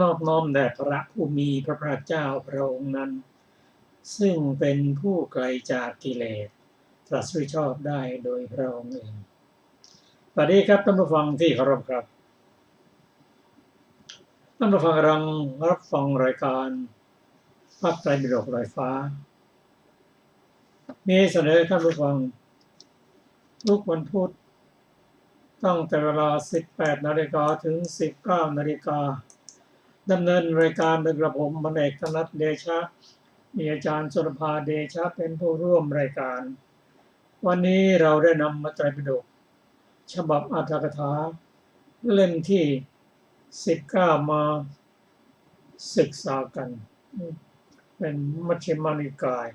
นอบน้อมแด่พระผู้มีพระภาคเจ้าพระองค์นั้นซึ่งเป็นผู้ไกลจากกิเลสตรัสรู้ชอบได้โดยพระองค์เองสวัสดีครับท่านผู้ฟังที่เคารพครับท่านผู้ฟังกำลังรับฟังรายการพระไตรปิฎกลอยฟ้ามีเสนอท่านผู้ฟังทุกวันพุธตั้งแต่เวลา 18 นาฬิกาถึง 19 นาฬิกาดำเนินรายการโดยกระผมพลเอกธนัทเดชะมีอาจารย์สุรภาเดชะเป็นผู้ร่วมรายการวันนี้เราได้นำพระไตรปิฎกฉบับอรรถกถาเล่มที่ 19 มาศึกษากันเป็นมัชฌิมานิกาย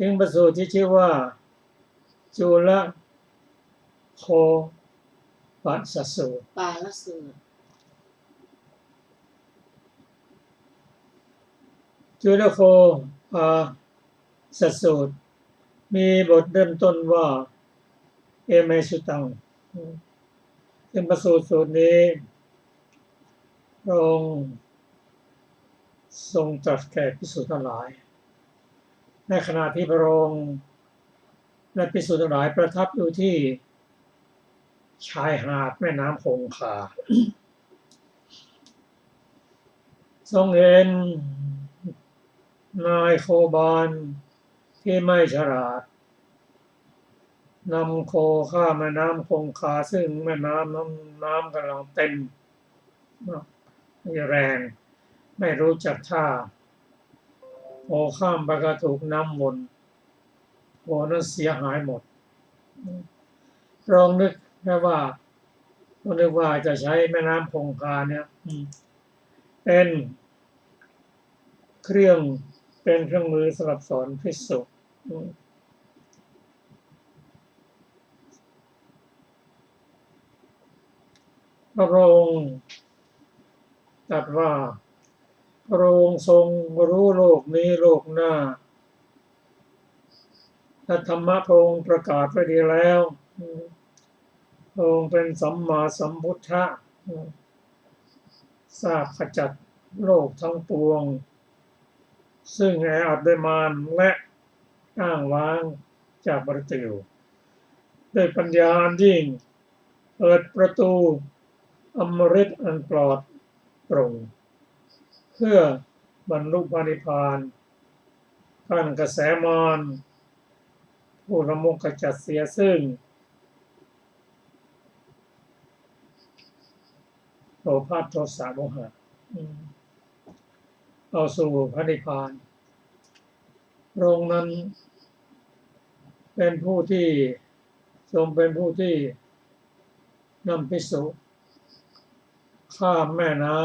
ยังประสูตรที่ชื่อว่าจุลโคปัสสสูตรปาลสูตรจุลโคปัสสสูตรมีบทเริ่มต้นว่าเอเมสุตังซึ่งประสูตรสูตรนี้พระองค์ทรงตรัสแก่ภิกษุทั้งหลายในขณะที่พระองค์และภิกษุทั้งหลายประทับอยู่ที่ชายหาดแม่น้ำคงคาทรงเห็นนายโคบาลที่ไม่ฉลาดนำโคข้ามแม่น้ำคงคาซึ่งแม่น้ำกำลังเต็มแรงไม่รู้จักท่าโคข้ามไปก็ถูกน้ำวนโคนั้นเสียหายหมดลองนึกแค่ว่าจะใช้แม่น้ำคงคาเนี่ยเป็นเครื่องมือสำหรับสอนภิกษุพระองค์ตรัสว่าพระองค์ทรงรู้โลกนี้โลกหน้าถ้าธรรมะพระองค์ประกาศไว้ดีแล้วพระองค์เป็นสัมมาสัมพุทธะทราบขจัดโลกทั้งปวงซึ่งแออัดด้วยมารและอ้างว้างจากมรรตยูด้วยปัญญายิ่งเปิดประตูอมฤตอันปลอดโปร่งเพื่อบรรลุพระนิพพานกั้นกระแสมารผู้ละมุขขจัดเสียซึ่งโลภะโทสะโมหะเอาสู่พระนิพพานพระองค์นั้นเป็นผู้ที่ทรงเป็นผู้ที่นำภิกษุข้ามแม่น้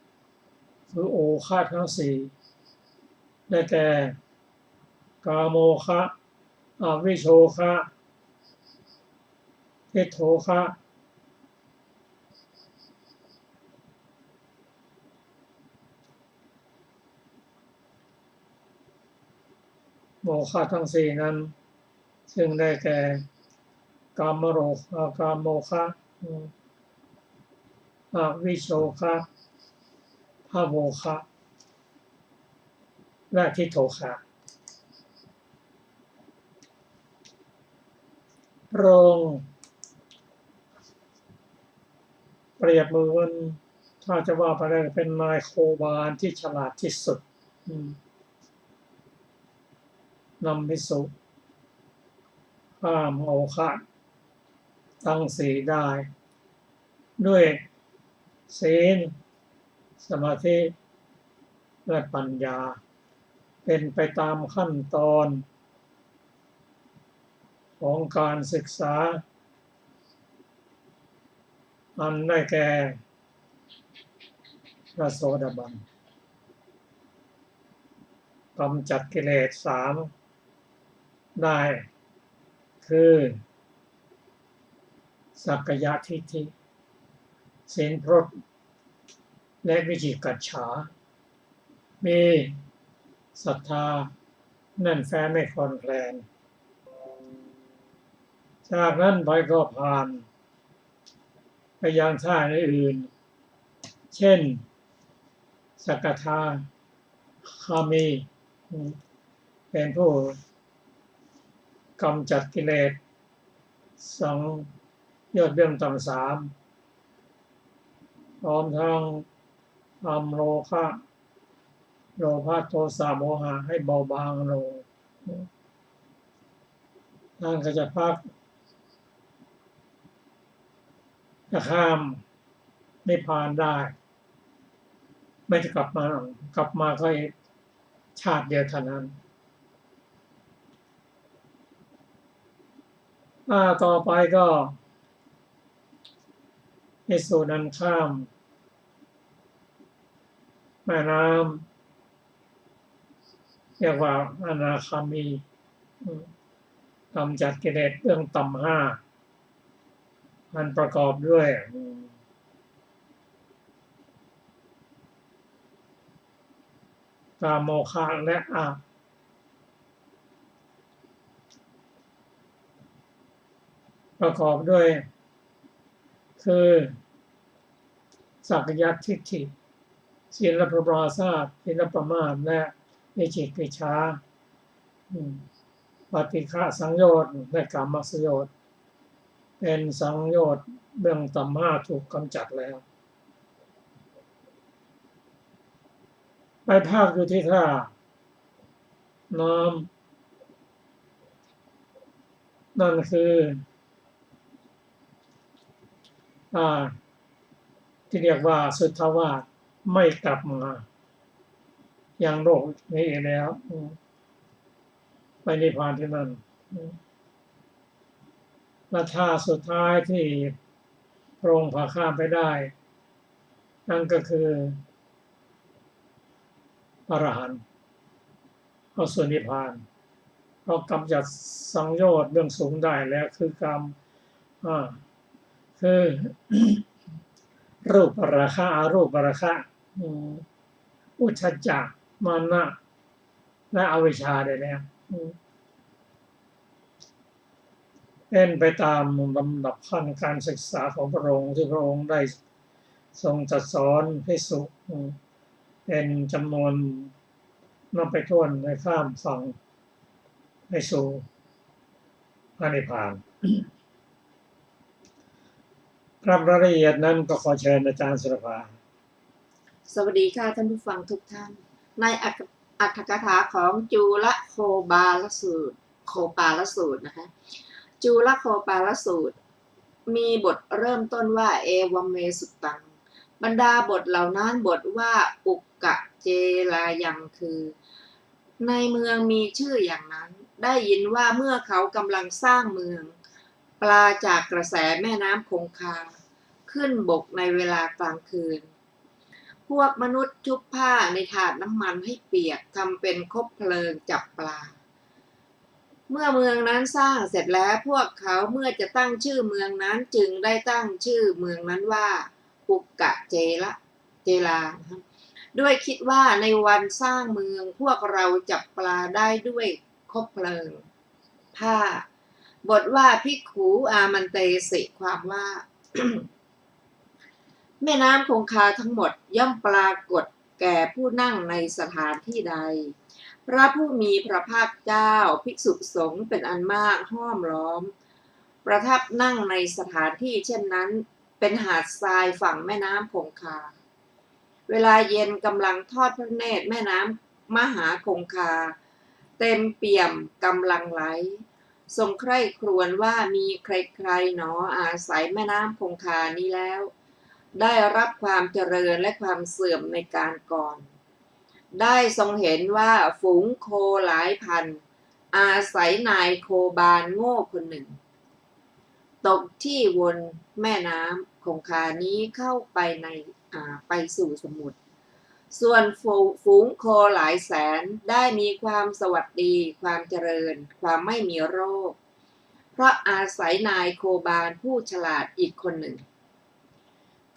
ำคือโอคะทั้งสี่ได้แก่กาโมคะอวิโชคะทิฏโถคะโมคะทั้งสี่นั้นซึ่งได้แก่กามโมคะอวิโชคะภโวคะและทิฏโถคะพระองค์เปรียบเหมือนถ้าจะว่าไปได้เป็นนายโคบาลที่ฉลาดที่สุดนำภิกษุข้ามโอคะทั้งสี่ได้ด้วยศีลสมาธิและปัญญาเป็นไปตามขั้นตอนของการศึกษาอันได้แก่พระโสดาบันกำจัดกิเลส3ได้คือสักกายทิฏฐิศีลพรตและวิจิกิจฉามีศรัทธาแน่นแฟ้นไม่คลอนแคลนจากนั้นไปก็ผ่านไปยังท่าอื่น เช่นสกทาคามีเป็นผู้กำจัดกิเลส2ยอดเบื้องต่ำ3พร้อมทั้งทำโลภะโทสะโมหะให้เบาบางลงท่านก็จะพักจะข้ามนิพพานได้ไม่จะกลับมาก็ชาติเดียวเท่านั้นต่อไปก็ในส่วนนั้นข้ามแม่น้ำเรียกว่าอนาคามีกำจัดกิเลสเบื้องต่ำ5มันประกอบด้วยกามโมฆะและประกอบด้วยคือสักยทิฏฐิศีลปรามาสศีลประมาทและวิจิกิจฉาปฏิฆะสังโยชน์และกามสังโยชน์เป็นสังโยชน์เบื้องต่ำ5ถูกกำจัดแล้วไปภาคอยู่ที่ท่าน้ำนั่นคือที่เรียกว่าสุทธาวาสไม่กลับมายังโลกนี้อีกแล้วไปนิพพานที่นั่นและท่าสุดท้ายที่พระองค์พาข้ามไปได้นั่นก็คืออรหันต์เข้าสู่นิพพานเขากำจัดสังโยชน์เรื่องสูงได้แล้วคือกรรมคือ รูปราคะอรูปราคะอุทธัจจะมานะและอวิชชาได้แล้วเป็นไปตามลำดับขั้นการศึกษาของพระองค์ที่พระองค์ได้ทรงตรัสสอนภิกษุเป็นจำนวนนับไปถ้วนในข้ามฝั่งไปสู่พระนิพพานครับรายละเอียดนั้นก็ขอเชิญอาจารย์สุรภาสวัสดีค่ะท่านผู้ฟังทุกท่านในอรรถกถาของจุลโคปาลสูตรนะคะจุลโคปาลสูตรมีบทเริ่มต้นว่าเอวัมเมสุตังบรรดาบทเหล่านั้นบทว่าอุกกะเจลายังคือในเมืองมีชื่ออย่างนั้นได้ยินว่าเมื่อเขากำลังสร้างเมืองปลาจากกระแสแม่น้ำคงคาขึ้นบกในเวลากลางคืนพวกมนุษย์ชุบผ้าในถาดน้ำมันให้เปียกทำเป็นคบเพลิงจับปลาเมื่อเมืองนั้นสร้างเสร็จแล้วพวกเขาเมื่อจะตั้งชื่อเมืองนั้นจึงได้ตั้งชื่อเมืองนั้นว่าอุกกะเจลาด้วยคิดว่าในวันสร้างเมืองพวกเราจับปลาได้ด้วยคบเพลิงผ้าบทว่าภิกขุอามันเตสิความว่า แม่น้ำคงคาทั้งหมดย่อมปรากฏแก่ผู้นั่งในสถานที่ใดพระผู้มีพระภาคเจ้าภิกษุสงฆ์เป็นอันมากห้อมล้อมประทับนั่งในสถานที่เช่นนั้นเป็นหาดทรายฝั่งแม่น้ำคงคาเวลาเย็นกำลังทอดพระเนตรแม่น้ำมหาคงคาเต็มเปี่ยมกำลังไหลทรงใคร่ครวญว่ามีใครๆหนออาศัยแม่น้ำคงคานี้แล้วได้รับความเจริญและความเสื่อมในการก่อนได้ทรงเห็นว่าฝูงโคหลายพันอาศัยนายโคบาลโง่คนหนึ่งตกที่วนแม่น้ำคงคานี้เข้าไปสู่สมุทรส่วนฝูงโคหลายแสนได้มีความสวัสดีความเจริญความไม่มีโรคเพราะอาศัยนายโคบาลผู้ฉลาดอีกคนหนึ่ง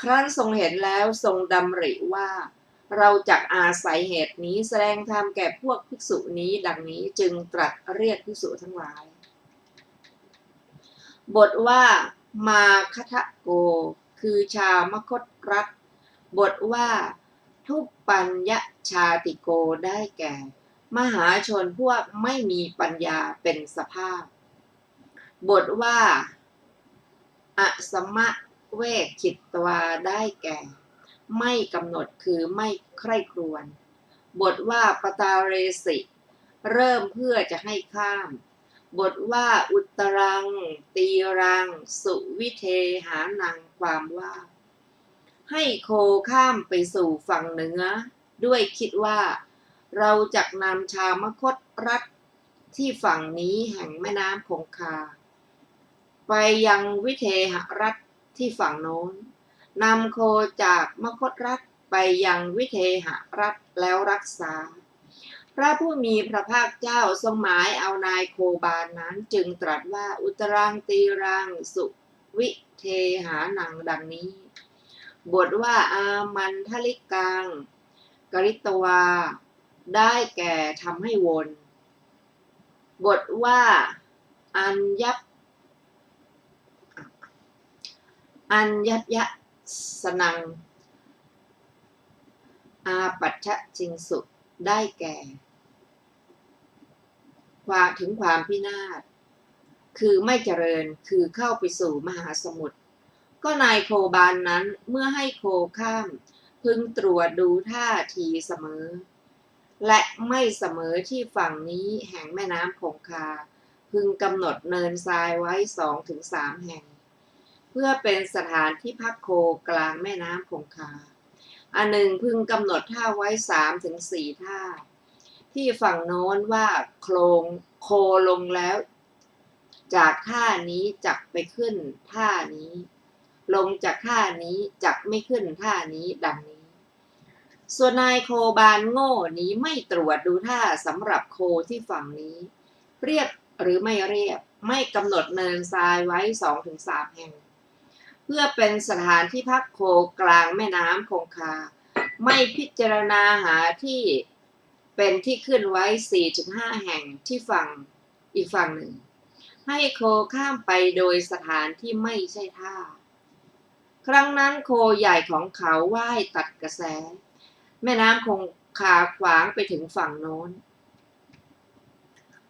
ครั้นทรงเห็นแล้วทรงดำริว่าเราจักอาศัยเหตุนี้แสดงธรรมแก่พวกภิกษุนี้ดังนี้จึงตรัสเรียกภิกษุทั้งหลายบทว่ามาคทะโกคือชาวมคธรัฐ บทว่าทุปปัญญชาติโกได้แก่ มหาชนพวกไม่มีปัญญาเป็นสภาพ บทว่าอสมะเวกขิตตวาได้แก่ ไม่กำหนดคือไม่ใคร่ครวญ บทว่าปตาเรสิเริ่มเพื่อจะให้ข้าม บทว่าอุตรังตีรังสุวิเทหานังความว่า ให้โคข้ามไปสู่ฝั่งเหนือด้วยคิดว่า เราจักนำชาวมคธรัฐที่ฝั่งนี้แห่งแม่น้ำคงคาไปยังวิเทหรัฐที่ฝั่งโน้นนำโคจากมคธรัฐไปยังวิเทหรัฐแล้วรักษา พระผู้มีพระภาคเจ้าทรงหมายเอานายโคบาลนั้นจึงตรัสว่าอุตรังตีรังสุวิเทหานังดังนี้ บทว่าอามันทลิกังกริตวาได้แก่ทำให้วน บทว่าอัญญัปยสนังอาปัชชจิงสุได้แก่ความถึงความพินาศคือไม่เจริญคือเข้าไปสู่มหาสมุทรก็นายโคบาลนั้นเมื่อให้โคข้ามพึงตรวจดูท่าทีเสมอและไม่เสมอที่ฝั่งนี้แห่งแม่น้ำคงคาพึงกำหนดเนินทรายไว้ 2-3 แห่งเพื่อเป็นสถานที่พักโคกลางแม่น้ำคงคาอันหนึ่งพึงกำหนดท่าไว้ 3-4 ท่าที่ฝั่งโน้นว่าโคลงแล้วจากท่านี้จักไปขึ้นท่านี้ลงจากท่านี้จักไม่ขึ้นท่านี้ดังนี้ส่วนนายโคบาลโง่นี้ไม่ตรวจดูท่าสำหรับโคที่ฝั่งนี้เรียบหรือไม่เรียบไม่กำหนดเนินทรายไว้ 2-3 แห่งเพื่อเป็นสถานที่พักโคกลางแม่น้ำคงคาไม่พิจารณาหาที่เป็นที่ขึ้นไว้ 4-5 แห่งที่ฝั่งอีกฝั่งหนึ่งให้โคข้ามไปโดยสถานที่ไม่ใช่ท่าครั้งนั้นโคใหญ่ของเขาว่ายตัดกระแสแม่น้ำคงคาขวางไปถึงฝั่งโน้น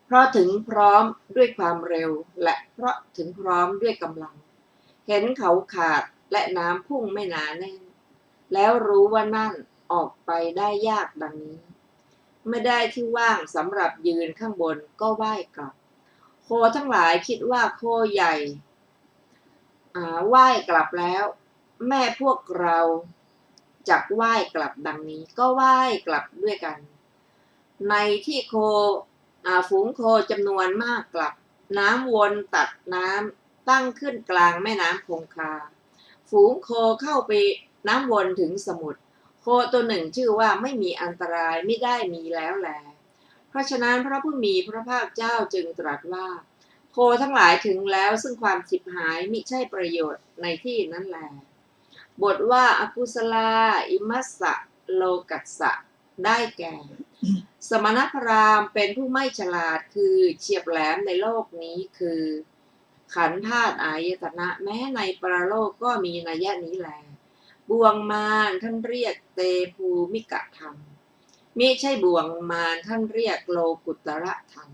เพราะถึงพร้อมด้วยความเร็วและเพราะถึงพร้อมด้วยกำลังเห็นเขาขาดและน้ำพุ่งไม่หนาแน่นแล้วรู้ว่านั่นออกไปได้ยากดังนี้ไม่ได้ที่ว่างสำหรับยืนข้างบนก็ว่ายกลับโคทั้งหลายคิดว่าโคใหญ่ว่ายกลับแล้วแม่พวกเราจักว่ายกลับดังนี้ก็ว่ายกลับด้วยกันในที่โคฝูงโคจำนวนมากกลับน้ำวนตัดน้ำตั้งขึ้นกลางแม่น้ำคงคาฝูงโคเข้าไปน้ำวนถึงสมุทรโคตัวหนึ่งชื่อว่าไม่มีอันตรายไม่ได้มีแล้วแลเพราะฉะนั้นพระผู้มีพระภาคเจ้าจึงตรัสว่าโคทั้งหลายถึงแล้วซึ่งความฉิบหายมิใช่ประโยชน์ในที่นั้นแลบทว่าอกุศลาอิมัสสะโลกัสสะได้แก่สมณพราหมณ์เป็นผู้ไม่ฉลาดคือเฉียบแหลมในโลกนี้คือขันธ์ธาตุอายตนะแม้ในปรโลกก็มีนัยนี้แลบ่วงมารท่านเรียกเตภูมิกะธรรมมิใช่บ่วงมารท่านเรียกโลกุตระธรรม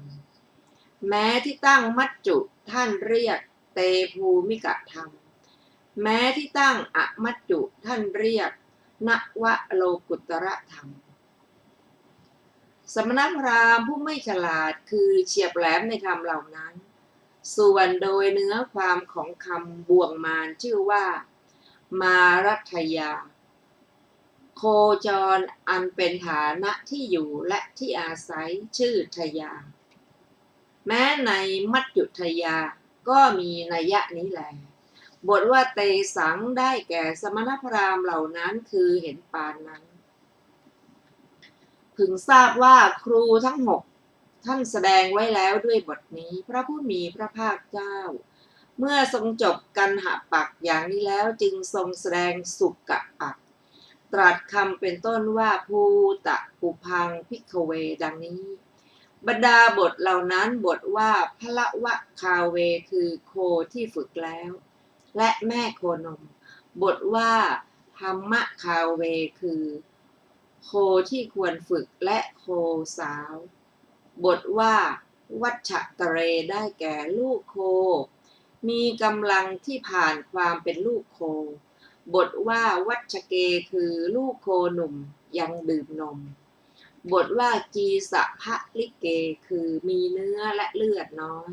แม้ที่ตั้งมัจจุท่านเรียกเตภูมิกะธรรมแม้ที่ตั้งอมัจจุท่านเรียกนวโลกุตระธรรมสมณพราหมณ์ผู้ไม่ฉลาดคือเฉียบแหลมในธรรมเหล่านั้นส่วนโดยเนื้อความของคำบ่วงมารชื่อว่ามารัตยาโคจรอันเป็นฐานะที่อยู่และที่อาศัยชื่อทยาแม้ในมัจจุทยาก็มีนัยนี้แลบทว่าเตสังได้แก่สมณพราหมณ์เหล่านั้นคือเห็นปานนั้นพึงทราบว่าครูทั้ง6ท่านแสดงไว้แล้วด้วยบทนี้พระผู้มีพระภาคเจ้าเมื่อทรงจบกันหปักอย่างนี้แล้วจึงทรงแสดงสุกะปักตรัสคำเป็นต้นว่าภูตะปุพังภิกขเวดังนี้บรรดาบทเหล่านั้นบทว่าพละวะคาเวคือโคที่ฝึกแล้วและแม่โคนมบทว่าพ ธรรมคาเวคือโคที่ควรฝึกและโคสาว บทว่าวัชตะเรได้แก่ลูกโคมีกำลังที่ผ่านความเป็นลูกโค บทว่าวัชเกคือลูกโคหนุ่มยังดื่มนม บทว่าจีสะพะลิเกคือมีเนื้อและเลือดน้อย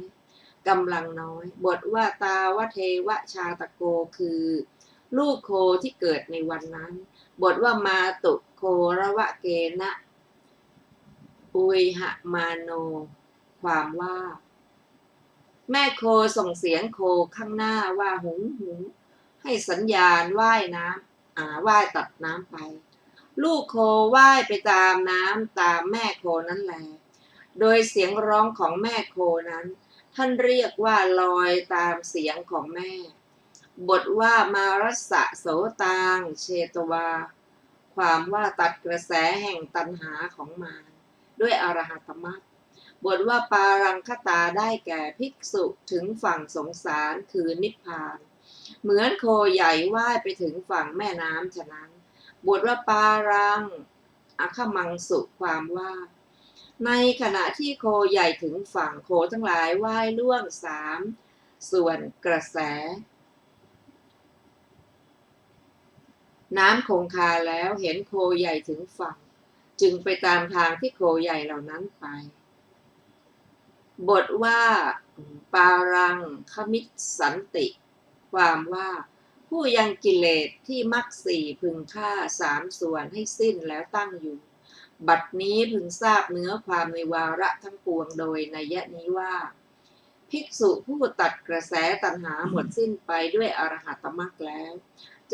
กำลังน้อย บทว่าตาวเทวชาตโกคือลูกโคที่เกิดในวันนั้น บทว่ามาตุโคระวะเกนะอุยหะมาโน ความว่า แม่โคส่งเสียงโคข้างหน้าว่าหุงหุงให้สัญญาณว่ายน้ำว่ายตัดน้ำไป ลูกโคว่ายไปตามน้ำตามแม่โคนั้นแล โดยเสียงร้องของแม่โคนั้น ท่านเรียกว่าลอยตามเสียงของแม่ บทว่ามารัสสะโสตางเชตวา ความว่าตัดกระแสแห่งตัณหาของมารด้วยอรหัตมรรค บทว่าปารังคตาได้แก่ภิกษุถึงฝั่งสงสารคือนิพพาน เหมือนโคใหญ่ว่ายไปถึงฝั่งแม่น้ำฉะนั้น บทว่าปารังอคมังสุความว่า ในขณะที่โคใหญ่ถึงฝั่งโคทั้งหลายว่ายล่วง3 ส่วนกระแส น้ำคงคาแล้วเห็นโคใหญ่ถึงฝั่ง จึงไปตามทางที่โคใหญ่เหล่านั้นไป บทว่าปารังคมิตสันติ ความว่าผู้ยังกิเลสที่มรรค4พึงฆ่า3 ส่วนให้สิ้นแล้วตั้งอยู่ บัดนี้พึงทราบเนื้อความในวาระทั้งปวงโดยนัยนี้ว่า ภิกษุผู้ตัดกระแสตัณหาหมดสิ้นไปด้วยอรหัตมรรคแล้ว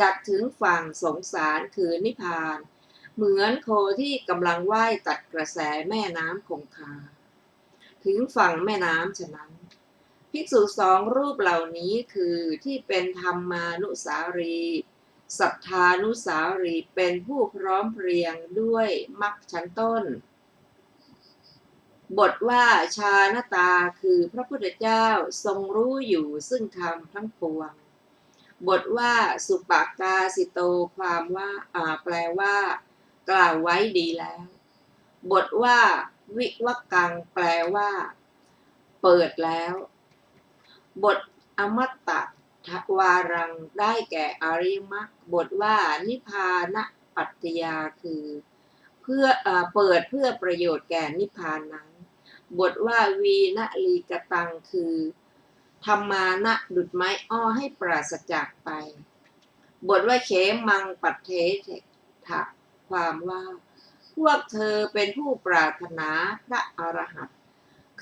จักถึงฝั่งสงสารคือนิพพาน เหมือนโคที่กำลังว่ายตัดกระแสแม่น้ำคงคาถึงฝั่งแม่น้ำฉะนั้น ภิกษุ2 รูปเหล่านี้คือที่เป็นธรรมานุสารีสัทธานุสารีเป็นผู้พร้อมเพรียงด้วยมรรคชั้นต้น บทว่าชานตาคือพระพุทธเจ้าทรงรู้อยู่ซึ่งธรรมทั้งปวง บทว่าสุปกาสิโตความว่าแปลว่ากล่าวไว้ดีแล้ว บทว่าวิวักกังแปลว่าเปิดแล้ว บทอมตะทวารังได้แก่อริยมรรค บทว่านิพพานปัตติยาคือเพื่อเปิดเพื่อประโยชน์แก่นิพพานนั้น บทว่าวีณลีกตังคือธรรมานะดุจไม้อ้อให้ปราศจากไป บทว่าเขมังปัตเทถะความว่าพวกเธอเป็นผู้ปรารถนาพระอรหันต์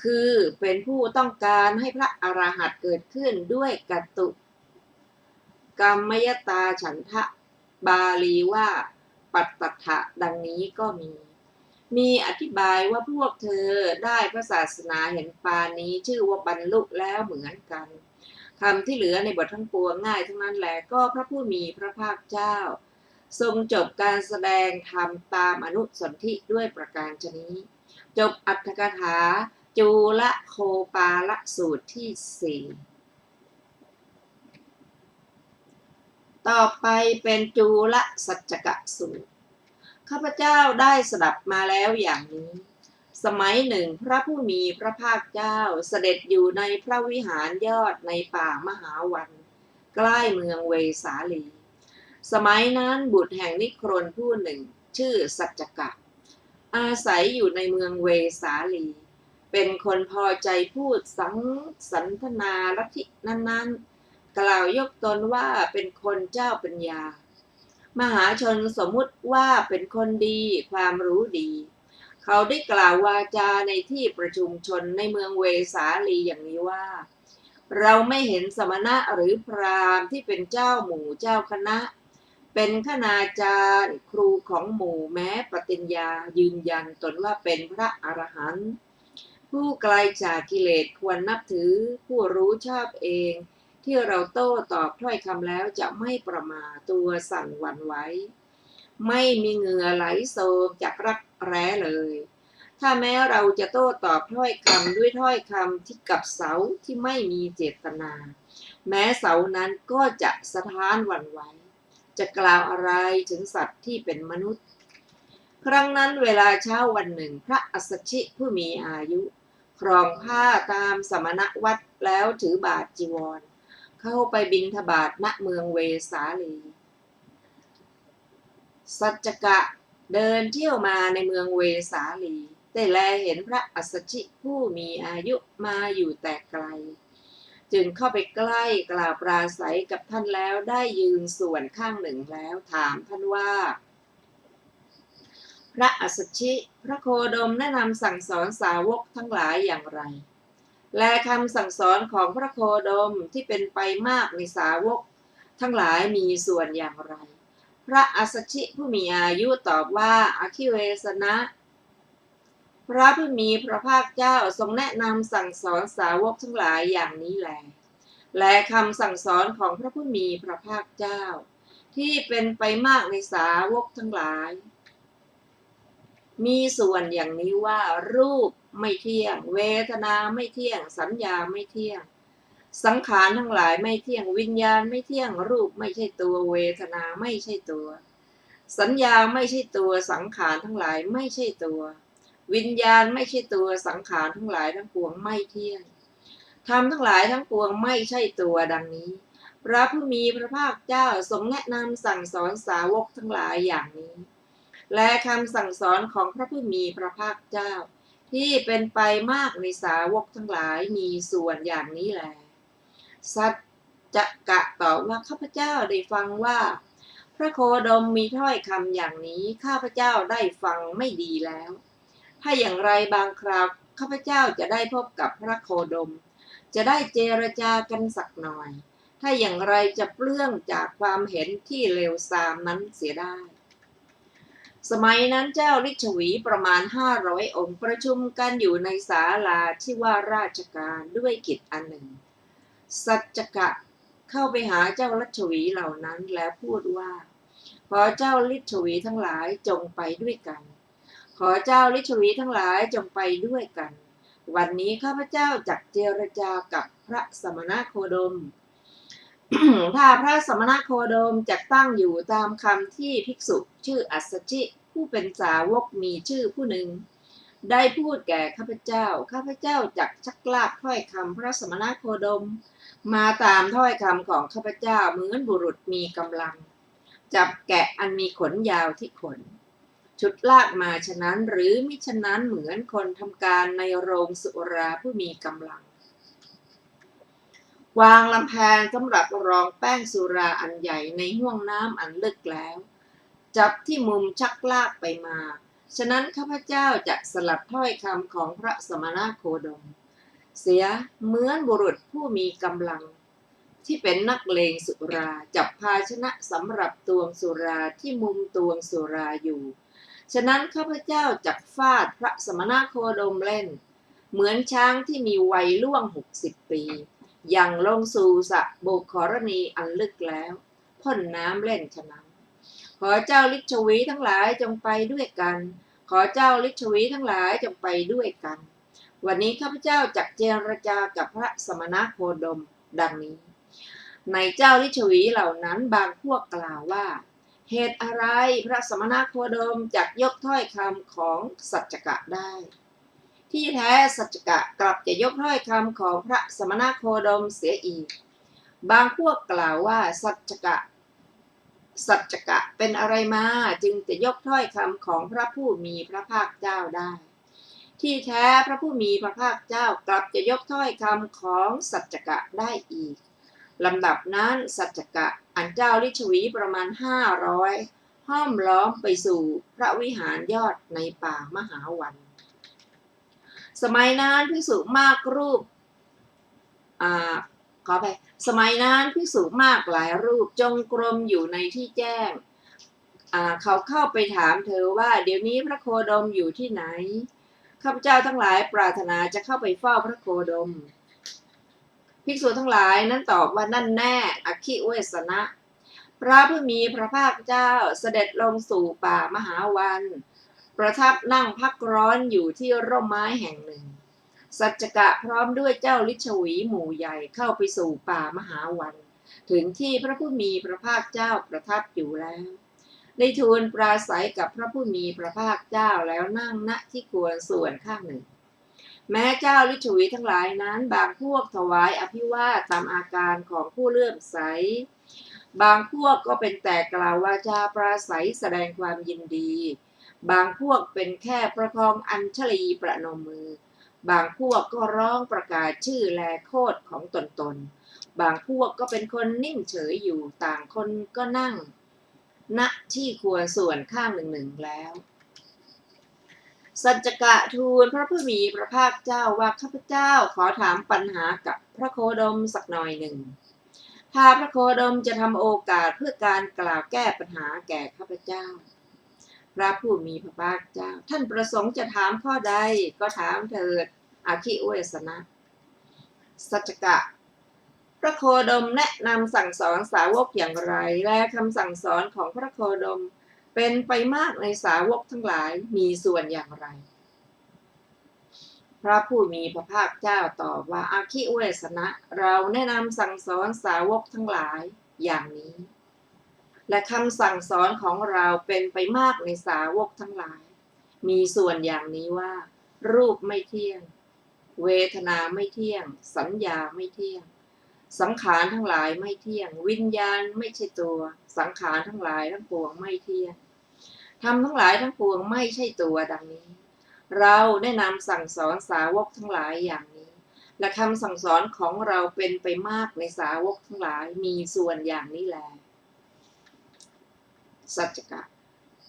คือเป็นผู้ต้องการให้พระอรหันต์เกิดขึ้นด้วยกัตตุกรรมยตาฉันทะบาลีว่าปัตตถะดังนี้ก็มีอธิบายว่าพวกเธอได้พระศาสนาเห็นปานนี้ชื่อว่าบรรลุแล้วเหมือนกันคำที่เหลือในบททั้งปวงง่ายทั้งนั้นแหละก็พระผู้มีพระภาคเจ้าทรงจบการแสดงธรรมตามอนุสนธิด้วยประการฉนี้จบอรรถกถาจูลโคปาลสูตรที่ 4ต่อไปเป็นจูลสัจจกสูตรข้าพเจ้าได้สดับมาแล้วอย่างนี้ สมัยหนึ่งพระผู้มีพระภาคเจ้าเสด็จอยู่ในพระวิหารยอดในป่ามหาวันใกล้เมืองเวสาลี สมัยนั้นบุตรแห่งนิครนผู้หนึ่งชื่อสัจจกะอาศัยอยู่ในเมืองเวสาลีเป็นคนพอใจพูดสันทนาลัทธินั้นๆกล่าวยกตนว่าเป็นคนเจ้าปัญญามหาชนสมมุติว่าเป็นคนดีความรู้ดีเขาได้กล่าววาจาในที่ประชุมชนในเมืองเวสาลีอย่างนี้ว่าเราไม่เห็นสมณะหรือพราหมณ์ที่เป็นเจ้าหมู่เจ้าคณะเป็นคณาจารย์ครูของหมู่แม้ปฏิญญายืนยันตนว่าเป็นพระอรหันต์ผู้ไกลจากกิเลสควรนับถือผู้รู้ชอบเองที่เราโต้ตอบถ้อยคำแล้วจะไม่ประมาทตัวสั่นหวั่นไหวไม่มีเหงื่อไหลโซมจากรักแร้เลยถ้าแม้เราจะโต้ตอบถ้อยคำด้วยถ้อยคำที่กับเสาที่ไม่มีเจตนาแม้เสานั้นก็จะสะท้านหวั่นไหว จะกล่าวอะไรถึงสัตว์ที่เป็นมนุษย์ครั้งนั้นเวลาเช้าวันหนึ่งพระอัสสชิผู้มีอายุครองผ้าตามสมณวัตรแล้วถือบาทจีวรเข้าไปบิณฑบาตณเมืองเวสาลีสัจจกะเดินเที่ยวมาในเมืองเวสาลีได้แลเห็นพระอัสสชิผู้มีอายุมาอยู่แต่ไกลจึงเข้าไปใกล้กล่าวปราศัยกับท่านแล้วได้ยืนส่วนข้างหนึ่งแล้วถามท่านว่าพระอัสสชิพระโคดมแนะนำสั่งสอนสาวกทั้งหลายอย่างไรและคำสั่งสอนของพระโคดมที่เป็นไปมากในสาวกทั้งหลายมีส่วนอย่างไรพระอัสสชิผู้มีอายุตอบว่าอคิเวสนะพระผู้มีพระภาคเจ้าทรงแนะนำสั่งสอนสาวกทั้งหลายอย่างนี้แลและคำสั่งสอนของพระผู้มีพระภาคเจ้าที่เป็นไปมากในสาวกทั้งหลายมีส่วนอย่างนี้ว่ารูปไม่เที่ยงเวทนาไม่เที่ยงสัญญาไม่เที่ยงสังขารทั้งหลายไม่เที่ยงวิญญาณไม่เที่ยงรูปไม่ใช่ตัวเวทนาไม่ใช่ตัวสัญญาไม่ใช่ตัวสังขารทั้งหลายไม่ใช่ตัววิญญาณไม่ใช่ตัวสังขารทั้งหลายทั้งปวงไม่เที่ยงธรรมทั้งหลายทั้งปวงไม่ใช่ตัวดังนี้พระผู้มีพระภาคเจ้าทรงแนะนำสั่งสอนสาวกทั้งหลายอย่างนี้และคำสั่งสอนของพระผู้มีพระภาคเจ้าที่เป็นไปมากในสาวกทั้งหลายมีส่วนอย่างนี้แลสัจจกะตอบว่าข้าพเจ้าได้ฟังว่าพระโคดมมีถ้อยคำอย่างนี้ข้าพเจ้าได้ฟังไม่ดีแล้วถ้าอย่างไรบางคราวข้าพเจ้าจะได้พบกับพระโคดมจะได้เจรจากันสักหน่อยถ้าอย่างไรจะเปลื้องจากความเห็นที่เลวทรามนั้นเสียได้สมัยนั้นเจ้าฤชวีประมาณ500 องค์ประชุมกันอยู่ในศาลาที่ว่าราชการด้วยกิจอันหนึ่งสัจจกะเข้าไปหาเจ้าฤชวีเหล่านั้นแล้วพูดว่าขอเจ้าฤชวีทั้งหลายจงไปด้วยกันขอเจ้าฤชวีทั้งหลายจงไปด้วยกันวันนี้ข้าพเจ้าจักเจรจากับพระสมณโคดม ถ้าพระสมณโคดมจักตั้งอยู่ตามคำที่ภิกษุชื่ออัสสชิผู้เป็นสาวกมีชื่อผู้หนึ่งได้พูดแก่ข้าพเจ้าจักชักลากถ้อยคำพระสมณโคดมมาตามถ้อยคำของข้าพเจ้าเหมือนบุรุษมีกำลังจับแกะอันมีขนยาวที่ขนชุดลากมาฉะนั้นหรือมิฉะนั้นเหมือนคนทำการในโรงสุราผู้มีกำลังวางลำแพงสำหรับรองแป้งสุราอันใหญ่ในห้วงน้ำอันลึกแล้วจับที่มุมชักลากไปมาฉะนั้นข้าพเจ้าจะสลับถ้อยคำของพระสมณโคดมเสียเหมือนบุรุษผู้มีกำลังที่เป็นนักเลงสุราจับภาชนะสำหรับตวงสุราที่มุมตวงสุราอยู่ฉะนั้นข้าพเจ้าจักฟาดพระสมณโคดมเล่นเหมือนช้างที่มีวัยล่วง60 ปียังลงสู่สระโบกขรณีอันลึกแล้วพ่นน้ำเล่นฉะนั้นขอเจ้าฤชวีทั้งหลายจงไปด้วยกันขอเจ้าฤชวีทั้งหลายจงไปด้วยกันวันนี้ข้าพเจ้าจักเจรจากับพระสมณโคดมดังนี้ในเจ้าฤชวีเหล่านั้นบางพวกกล่าวว่าเหตุอะไรพระสมณโคดมจักยกถ้อยคำของสัจจกะได้ที่แท้สัจจกะกลับจะยกถ้อยคำของพระสมณโคดมเสียอีกบางพวกกล่าวว่าสัจจกะเป็นอะไรมาจึงจะยกถ้อยคำของพระผู้มีพระภาคเจ้าได้ที่แท้พระผู้มีพระภาคเจ้ากลับจะยกถ้อยคำของสัจจกะได้อีกลำดับนั้นสัจจกะอันเจ้าฤชวีประมาณ500ห้อมล้อมไปสู่พระวิหารยอดในป่ามหาวันสมัยนั้นภิกษุมากรูปขอไปสมัยนั้นภิกษุมากหลายรูปจงกรมอยู่ในที่แจ้งเขาเข้าไปถามเธอว่าเดี๋ยวนี้พระโคดมอยู่ที่ไหนข้าพเจ้าทั้งหลายปรารถนาจะเข้าไปเฝ้าพระโคดมภิกษุทั้งหลายนั้นตอบว่านั่นแน่อคิเวสนะพระผู้มีพระภาคเจ้าเสด็จลงสู่ป่ามหาวันประทับนั่งพักร้อนอยู่ที่ร่มไม้แห่งหนึ่งสัจจกะพร้อมด้วยเจ้าฤชวีหมู่ใหญ่เข้าไปสู่ป่ามหาวัน ถึงที่พระผู้มีพระภาคเจ้าประทับอยู่แล้วได้ทูลปราศัยกับพระผู้มีพระภาคเจ้าแล้วนั่งณที่ควรส่วนข้างหนึ่งแม้เจ้าฤทธิวีทั้งหลายนั้นบางพวกถวายอภิวาทตามอาการของผู้เลื่อมใสบางพวกก็เป็นแต่กล่าววาจาปราศัยแสดงความยินดีบางพวกเป็นแค่ประคองอัญชลีประนมมือบางพวกก็ร้องประกาศชื่อแลโคดของตนบางพวกก็เป็นคนนิ่งเฉยอยู่ต่างคนก็นั่งณที่ควรส่วนข้างหนึ่งแล้ว สัจจกะทูลพระผู้มีพระภาคเจ้าว่าข้าพเจ้าขอถามปัญหากับพระโคดมสักหน่อยหนึ่งถ้าพระโคดมจะทำโอกาสเพื่อการกล่าวแก้ปัญหาแก่ข้าพเจ้าพระผู้มีพระภาคเจ้าท่านประสงค์จะถามข้อใดก็ถามเถิดอาคิเวสนะสัจจกะพระโคดมแนะนำสั่งสอนสาวกอย่างไรและคำสั่งสอนของพระโคดมเป็นไปมากในสาวกทั้งหลายมีส่วนอย่างไรพระผู้มีพระภาคเจ้าตอบว่าอาคิเวสนะเราแนะนำสั่งสอนสาวกทั้งหลายอย่างนี้และคำสั่งสอนของเราเป็นไปมากในสาวกทั้งหลายมีส่วนอย่างนี้ว่ารูปไม่เที่ยงเวทนาไม่เที่ยงสัญญาไม่เที่ยงสังขารทั้งหลายไม่เที่ยงวิญญาณไม่ใช่ตัวสังขารทั้งหลายทั้งปวงไม่เที่ยงธรรมทั้งหลายทั้งปวงไม่ใช่ตัวดังนี้เราได้นำสั่งสอนสาวกทั้งหลายอย่างนี้และคำสั่งสอนของเราเป็นไปมากในสาวกทั้งหลายมีส่วนอย่างนี้แลสัจจกะ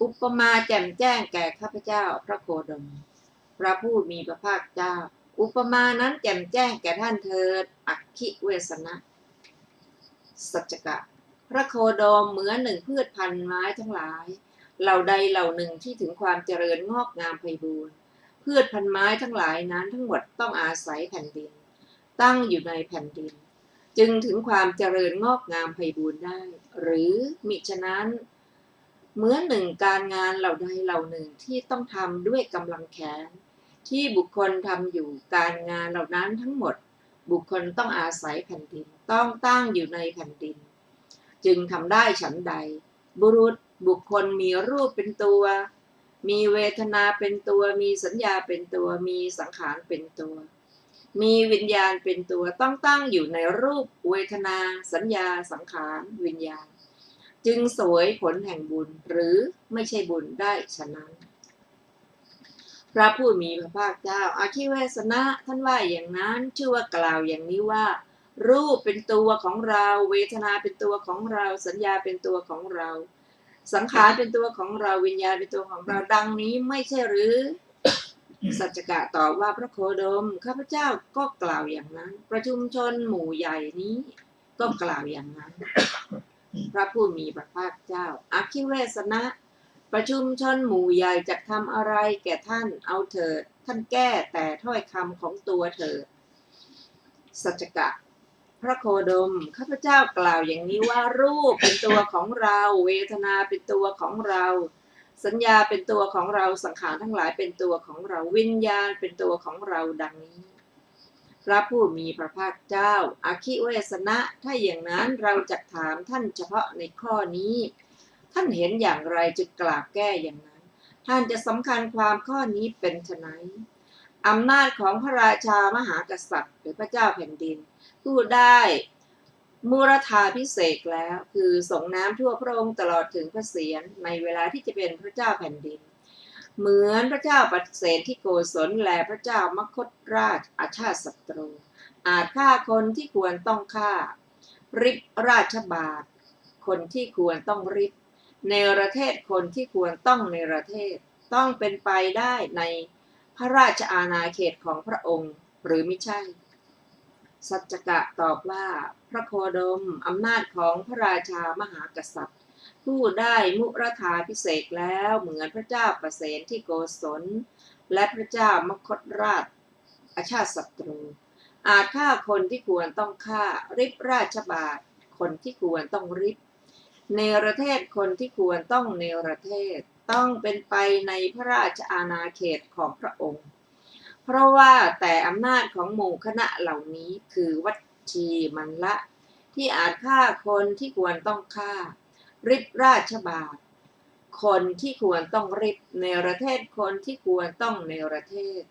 อุปมาแจ่มแจ้งแก่ข้าพเจ้าพระโคดมพระผู้มีพระภาคเจ้าอุปมานั้นแจ่มแจ้งแก่ท่านเถิดอัคคิเวสนะสัจจกะพระโคดมเหมือนหนึ่งพืชพันธุ์ไม้ทั้งหลายเหล่าใดเหล่าหนึ่งที่ถึงความเจริญงอกงามไพบูรณ์พืชพันธุ์ไม้ทั้งหลายนั้นทั้งหมดต้องอาศัยแผ่นดินตั้งอยู่ในแผ่นดินจึงถึงความเจริญงอกงามไพบูรณ์ได้หรือมิฉะนั้นเหมือนหนึ่งการงานเหล่าใดเหล่าหนึ่งที่ต้องทำด้วยกำลังแขนที่บุคคลทำอยู่การงานเหล่านั้นทั้งหมดบุคคลต้องอาศัยแผ่นดินต้องตั้งอยู่ในแผ่นดินจึงทำได้ฉันใดบุคคลมีรูปเป็นตัวมีเวทนาเป็นตัวมีสัญญาเป็นตัวมีสังขารเป็นตัวมีวิญญาณเป็นตัวต้องตั้งอยู่ในรูปเวทนาสัญญาสังขารวิญญาณจึงสวยผลแห่งบุญหรือไม่ใช่บุญได้ฉะนั้นพระผู้มีพระภาคเจ้าอาคิเวสนะท่านว่าอย่างนั้นชื่อว่ากล่าวอย่างนี้ว่ารูปเป็นตัวของเราเวทนาเป็นตัวของเราสัญญาเป็นตัวของเราสังขารเป็นตัวของเราวิญญาณเป็นตัวของเราดังนี้ไม่ใช่หรือสัจจกะตอบว่าพระโคดมข้าพเจ้าก็กล่าวอย่างนั้นประชุมชนหมู่ใหญ่นี้ก็กล่าวอย่างนั้นพระผู้มีพระภาคเจ้าอาคิเวสนะประชุมชนหมู่ใหญ่จะทำอะไรแก่ท่านเอาเถิดท่านแก้แต่ถ้อยคำของตัวเถิดสัจจกะพระโคดมข้าพเจ้ากล่าวอย่างนี้ว่ารูปเป็นตัวของเราเวทนาเป็นตัวของเราสัญญาเป็นตัวของเราสังขารทั้งหลายเป็นตัวของเราวิญญาณเป็นตัวของเราดังนี้พระผู้มีพระภาคเจ้าอาคิเวสนะถ้าอย่างนั้นเราจะถามท่านเฉพาะในข้อนี้ท่านเห็นอย่างไรจึงกล่าวแก้อย่างนั้นท่านจะสำคัญความข้อนี้เป็นไฉนอำนาจของพระราชามหากษัตริย์หรือพระเจ้าแผ่นดินผู้ได้มุรธาภิเษกแล้วคือส่งน้ำทั่วพระองค์ตลอดถึงพระเศียรในเวลาที่จะเป็นพระเจ้าแผ่นดินเหมือนพระเจ้าปเสนที่โกศลและพระเจ้ามคธราชอาชาติศัตรูอาจฆ่าคนที่ควรต้องฆ่าริบราชบาทคนที่ควรต้องริบในประเทศคนที่ควรต้องในประเทศต้องเป็นไปได้ในพระราชอาณาเขตของพระองค์หรือไม่ใช่สัจจกะตอบว่าพระโคดมอำนาจของพระราชามหากษัตริย์ผู้ได้มุรธาภิเษกแล้วเหมือนพระเจ้าปเสนที่โกศลและพระเจ้ามคธราชอาชาติศัตรูอาจฆ่าคนที่ควรต้องฆ่าริบราชบาทคนที่ควรต้องริบเนรเทศคนที่ควรต้องเนรเทศต้องเป็นไปในพระราชอาณาเขตของพระองค์เพราะว่าแต่อำนาจของหมู่คณะเหล่านี้คือวัชชีมันละ ที่อาจฆ่าคนที่ควรต้องฆ่าริบราชบาทคนที่ควรต้องริบในประเทศคนที่ควรต้องในประเทศ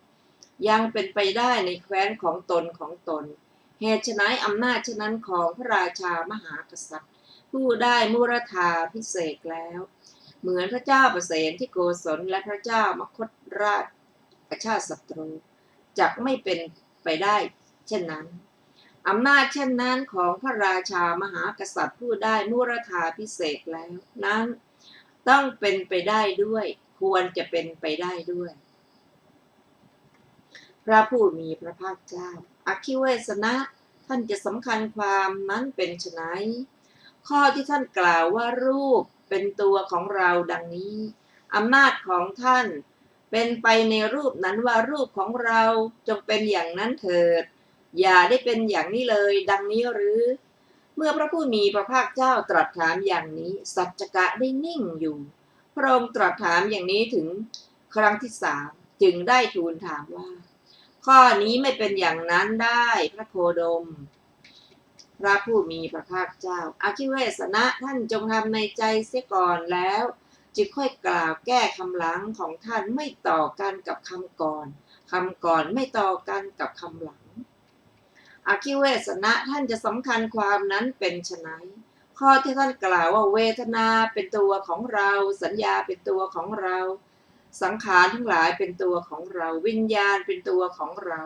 ยังเป็นไปได้ในแคว้นของตนเหตุไฉนอำนาจฉะนั้นของพระราชามหากษัตริย์ผู้ได้มุรธาภิเษกแล้วเหมือนพระเจ้าประเสนที่โกศลและพระเจ้ามคธราชชาติศัตรูจักไม่เป็นไปได้เช่นนั้นอำนาจเช่นนั้นของพระราชามหากษัตริย์ผู้ได้มุรธาภิเษกแล้วนั้นต้องเป็นไปได้ด้วยควรจะเป็นไปได้ด้วยพระผู้มีพระภาคเจ้าอคิเวสนะท่านจะสำคัญความนั้นเป็นไฉนข้อที่ท่านกล่าวว่ารูปเป็นตัวของเราดังนี้อำนาจของท่านเป็นไปในรูปนั้นว่ารูปของเราจงเป็นอย่างนั้นเถิดอย่าได้เป็นอย่างนี้เลยดังนี้หรือเมื่อพระผู้มีพระภาคเจ้าตรัสถามอย่างนี้สัจจกะได้นิ่งอยู่พระองค์ตรัสถามอย่างนี้ถึงครั้งที่3จึงได้ทูลถามว่าข้อนี้ไม่เป็นอย่างนั้นได้พระโคดมพระผู้มีพระภาคเจ้าอคิเวสนะท่านจงทำในใจเสียก่อนแล้วจึงค่อยกล่าวแก้คำหลังของท่านไม่ต่อกันกับคำก่อนคำก่อนไม่ต่อกันกับคำหลังอคิเวสนะท่านจะสำคัญความนั้นเป็นไฉนข้อที่ท่านกล่าวว่าเวทนาเป็นตัวของเราสัญญาเป็นตัวของเราสังขารทั้งหลายเป็นตัวของเราวิญญาณเป็นตัวของเรา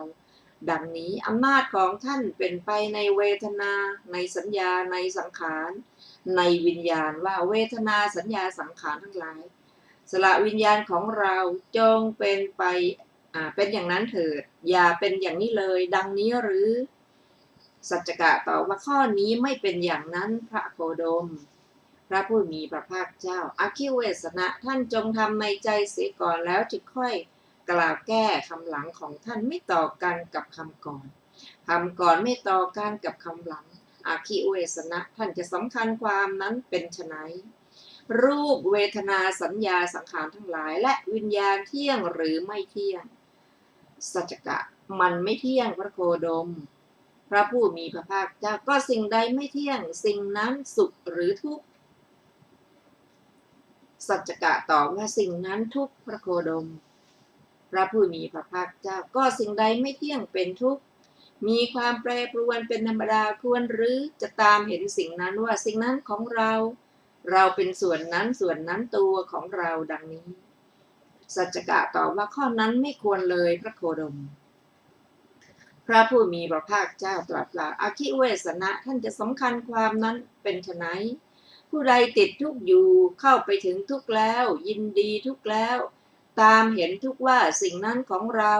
ดังนี้อำนาจของท่านเป็นไปในเวทนาในสัญญาในสังขารในวิญญาณว่าเวทนาสัญญาสังขารทั้งหลายสละวิญญาณของเราจงเป็นไปเป็นอย่างนั้นเถิดอย่าเป็นอย่างนี้เลยดังนี้หรือสัจจกะตอบว่าข้อนี้ไม่เป็นอย่างนั้นพระโคดมพระผู้มีพระภาคเจ้าอคิเวสนะท่านจงทำในใจเสียก่อนแล้วจึงค่อยกล่าวแก้คำหลังของท่านไม่ต่อกันกับคำก่อนคำก่อนไม่ต่อกันกับคำหลังอคิเวสนะท่านจะสำคัญความนั้นเป็นไฉนรูปเวทนาสัญญาสังขารทั้งหลายและวิญญาณเที่ยงหรือไม่เที่ยงสัจจกะมันไม่เที่ยงพระโคดมพระผู้มีพระภาคเจ้าก็สิ่งใดไม่เที่ยงสิ่งนั้นสุขหรือทุกข์สัจจกะตอบว่าสิ่งนั้นทุกข์พระโคดมพระผู้มีพระภาคเจ้าก็สิ่งใดไม่เที่ยงเป็นทุกข์มีความแปรปรวนเป็นธรรมดาควรหรือจะตามเห็นสิ่งนั้นว่าสิ่งนั้นของเราเป็นส่วนนั้นตัวของเราดังนี้สัจจกะตอบว่าข้อนั้นไม่ควรเลยพระโคดมพระผู้มีพระภาคเจ้าตรัสว่าอคิเวสนะท่านจะสำคัญความนั้นเป็นไฉนผู้ใดติดทุกข์อยู่เข้าไปถึงทุกข์แล้วยินดีทุกข์แล้วตามเห็นทุกข์ว่าสิ่งนั้นของเรา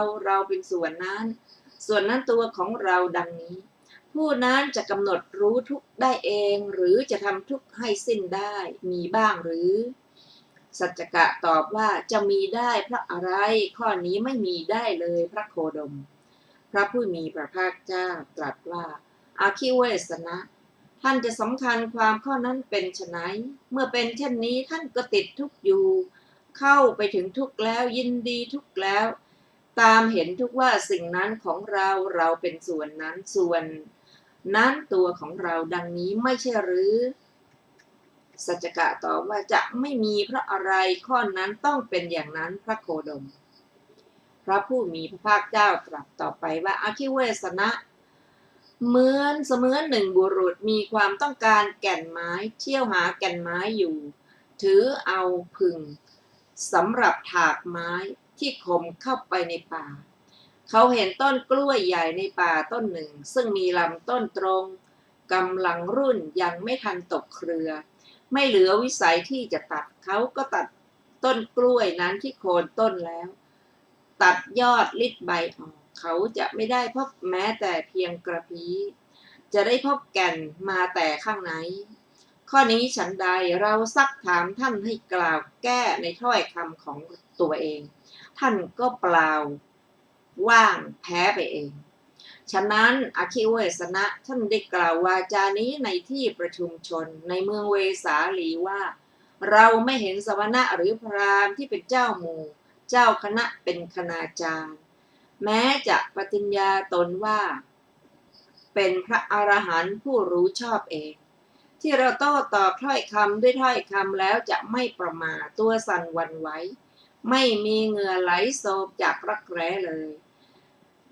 เป็นส่วนนั้นตัวของเราดังนี้ผู้นั้นจะกำหนดรู้ทุกข์ได้เองหรือจะทำทุกข์ให้สิ้นได้มีบ้างหรือสัจจกะตอบว่าจะมีได้เพราะอะไรข้อนี้ไม่มีได้เลยพระโคดมพระผู้มีพระภาคเจ้าตรัสว่าอาคิเวสนะท่านจะสำคัญความข้อนั้นเป็นไฉนเมื่อเป็นเช่นนี้ท่านก็ติดทุกข์อยู่เข้าไปถึงทุกข์แล้วยินดีทุกข์แล้วตามเห็นทุกว่าสิ่งนั้นของเราเป็นส่วนนั้นตัวของเราดังนี้ไม่ใช่หรือสัจจกะตอบว่าจะไม่มีเพราะอะไรข้อนั้นต้องเป็นอย่างนั้นพระโคดมพระผู้มีพระภาคเจ้าตรัสต่อไปว่าอคิเวสนะเสมือนหนึ่งบุรุษมีความต้องการแก่นไม้เที่ยวหาแก่นไม้อยู่ถือเอาผึ่งสำหรับถากไม้ที่คมเข้าไปในป่าเขาเห็นต้นกล้วยใหญ่ในป่าต้นหนึ่งซึ่งมีลำต้นตรงกำลังรุ่นยังไม่ทันตกเครือไม่เหลือวิสัยที่จะตัดเขาก็ตัดต้นกล้วยนั้นที่โคนต้นแล้วตัดยอดลิดใบออกเขาจะไม่ได้พบแม้แต่เพียงกระพี้จะได้พบแก่นมาแต่ข้างในข้อนี้ฉันใดเราซักถามท่านให้กล่าวแก้ในถ้อยคำของตัวเองท่านก็เปล่าว่างแพ้ไปเองฉะนั้นอคิเวสนะท่านได้กล่าววาจานี้ในที่ประชุมชนในเมืองเวสาลีว่าเราไม่เห็นสมณะหรือพราหมณ์ที่เป็นเจ้าหมู่เจ้าคณะเป็นคณาจารย์แม้จะปฏิญญาตนว่า เป็นพระอรหันต์ผู้รู้ชอบเองที่เราโต้ตอบถ้อยคำด้วยถ้อยคำแล้วจะไม่ประมาทตัวสั่นหวั่นไหวไม่มีเหงื่อไหลโศกจากรักแร้เลย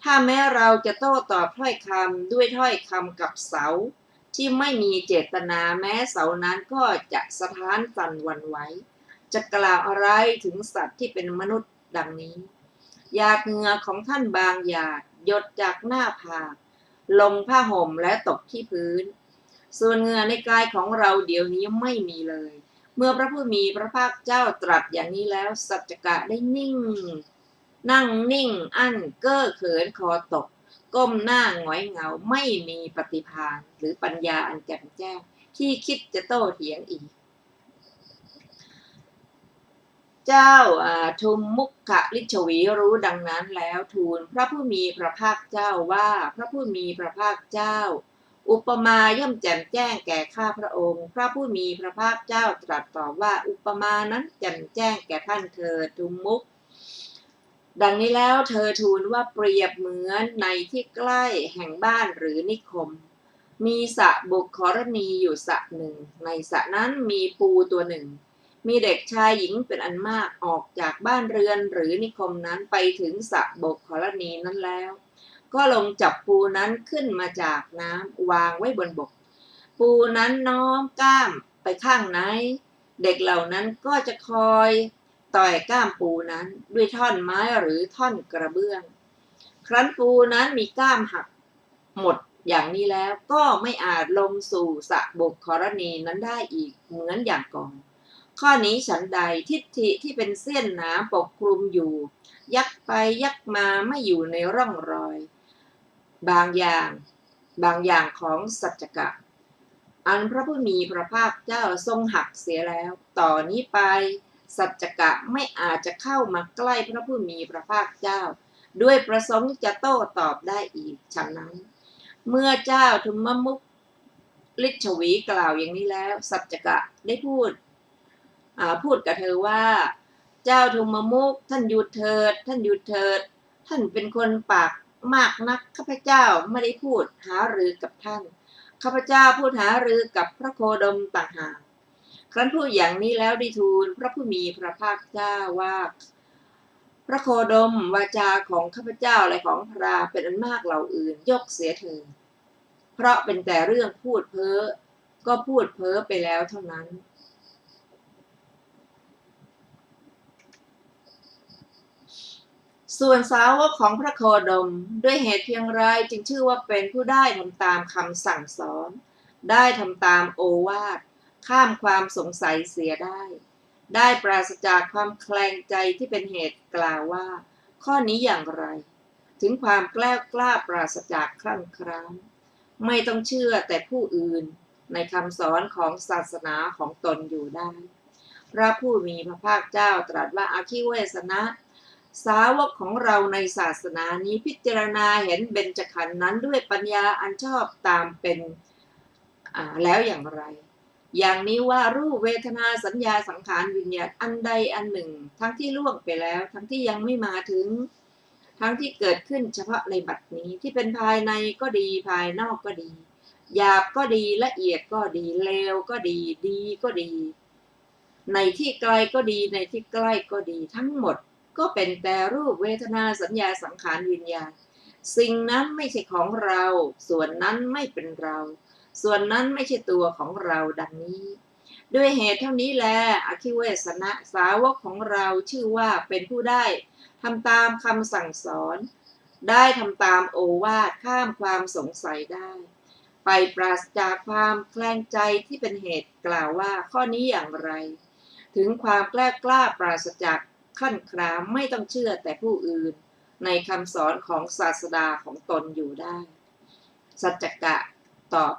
ถ้าแม้เราจะโต้ตอบถ้อยคำด้วยถ้อยคำกับเสาที่ไม่มีเจตนาแม้เสานั้นก็จะสะท้านสั่นหวั่นไหวจะกล่าวอะไรถึงสัตว์ที่เป็นมนุษย์ดังนี้หยาดเหงื่อของท่านบางหยาดหยดจากหน้าผากลงผ้าห่มและตกที่พื้นส่วนเหงื่อในกายของเราเดี๋ยวนี้ไม่มีเลยเมื่อพระผู้มีพระภาคเจ้าตรัสอย่างนี้แล้วสัจจกะได้นิ่งนั่งนิ่งอั้นเก้อเขินคอตกก้มหน้าหงอยเหงาไม่มีปฏิภาณหรือปัญญาอันแจ่มแจ้งที่คิดจะโต้เถียงอีกเจ้าทุมมุขลิชวีรู้ดังนั้นแล้วทูลพระผู้มีพระภาคเจ้าว่าพระผู้มีพระภาคเจ้าอุปมาย่อมแจ่มแจ้งแก่ข้าพระองค์พระผู้มีพระภาคเจ้าตรัสตอบว่าอุปมานั้นแจ่มแจ้งแก่ท่านเถิดทุมมุขดังนี้แล้วเธอทูลว่าเปรียบเหมือนในที่ใกล้แห่งบ้านหรือนิคมมีสระบุครณีอยู่สระหนึ่งในสระนั้นมีปูตัวหนึ่งมีเด็กชายหญิงเป็นอันมากออกจากบ้านเรือนหรือนิคมนั้นไปถึงสระบุครณีนั้นแล้วก็ลงจับปูนั้นขึ้นมาจากน้ำวางไว้บนบกปูนั้นน้อมก้ามไปข้างไหนเด็กเหล่านั้นก็จะคอยต่อยก้ามปูนั้นด้วยท่อนไม้หรือท่อนกระเบื้องครั้นปูนั้นมีก้ามหักหมดอย่างนี้แล้วก็ไม่อาจลงสู่สระบุครณีนั้นได้อีกเหมือนอย่างก่อนข้อนี้ฉันใดทิฏฐิที่เป็นเส้นหนาปกคลุมอยู่ยักไปยักมาไม่อยู่ในร่องรอยบางอย่างของสัจจกะอันพระผู้มีพระภาคเจ้าทรงหักเสียแล้วต่อนนี้ไปสัจจกะไม่อาจจะเข้ามาใกล้พระผู้มีพระภาคเจ้าด้วยประสงค์จะโต้ตอบได้อีกฉะนั้นเมื่อเจ้าทุมมุขลิชวีกล่าวอย่างนี้แล้วสัจจกะได้พูดกับเธอว่าเจ้าทุมมุขท่านหยุดเถิดท่านหยุดเถิดท่านเป็นคนปากมากนักข้าพเจ้าไม่ได้พูดหารือกับท่านข้าพเจ้าพูดหารือกับพระโคดมต่างหากครั้นพูดอย่างนี้แล้วได้ทูลพระผู้มีพระภาคเจ้าว่าพระโคดมวาจาของข้าพเจ้าและของพราเป็นอันมากเหล่าอื่นยกเสียเถิดเพราะเป็นแต่เรื่องพูดเพ้อก็พูดเพ้อไปแล้วเท่านั้นส่วนสาวกของพระโคดมด้วยเหตุเพียงไรจึงชื่อว่าเป็นผู้ได้ทำตามคำสั่งสอนได้ทำตามโอวาทข้ามความสงสัยเสียได้ปราศจากความแคลงใจที่เป็นเหตุกล่าวว่าข้อนี้อย่างไรถึงความแกล้วกล้าปราศจากครั่นคร้านไม่ต้องเชื่อแต่ผู้อื่นในคำสอนของศาสนาของตนอยู่ได้พระผู้มีพระภาคเจ้าตรัสว่าอาคิเวสนะสาวกของเราในศาสนานี้พิจารณาเห็นเบญจขันธ์นั้นด้วยปัญญาอันชอบตามเป็นแล้วอย่างไรอย่างนี้ว่ารูปเวทนาสัญญาสังขารวิญญาณอันใดอันหนึ่งทั้งที่ล่วงไปแล้วทั้งที่ยังไม่มาถึงทั้งที่เกิดขึ้นเฉพาะในบัดนี้ที่เป็นภายในก็ดีภายนอกก็ดีหยาบก็ดีละเอียดก็ดีเลวก็ดีดีก็ดีในที่ไกลก็ดีในที่ใกล้ก็ดีทั้งหมดก็เป็นแต่รูปเวทนาสัญญาสังขารวิญญาณสิ่งนั้นไม่ใช่ของเราส่วนนั้นไม่เป็นเราส่วนนั้นไม่ใช่ตัวของเราดังนี้ด้วยเหตุเท่านี้แลอคิเวสนะสาวกของเราชื่อว่าเป็นผู้ได้ทำตามคำสั่งสอนได้ทำตามโอวาทข้ามความสงสัยได้ไปปราศจากความแคลงใจที่เป็นเหตุกล่าวว่าข้อนี้อย่างไรถึงความแกล้วกล้าปราศจากขั้นครามไม่ต้องเชื่อแต่ผู้อื่นในคำสอนของศาสดาของตนอยู่ได้สัจจกะตอบ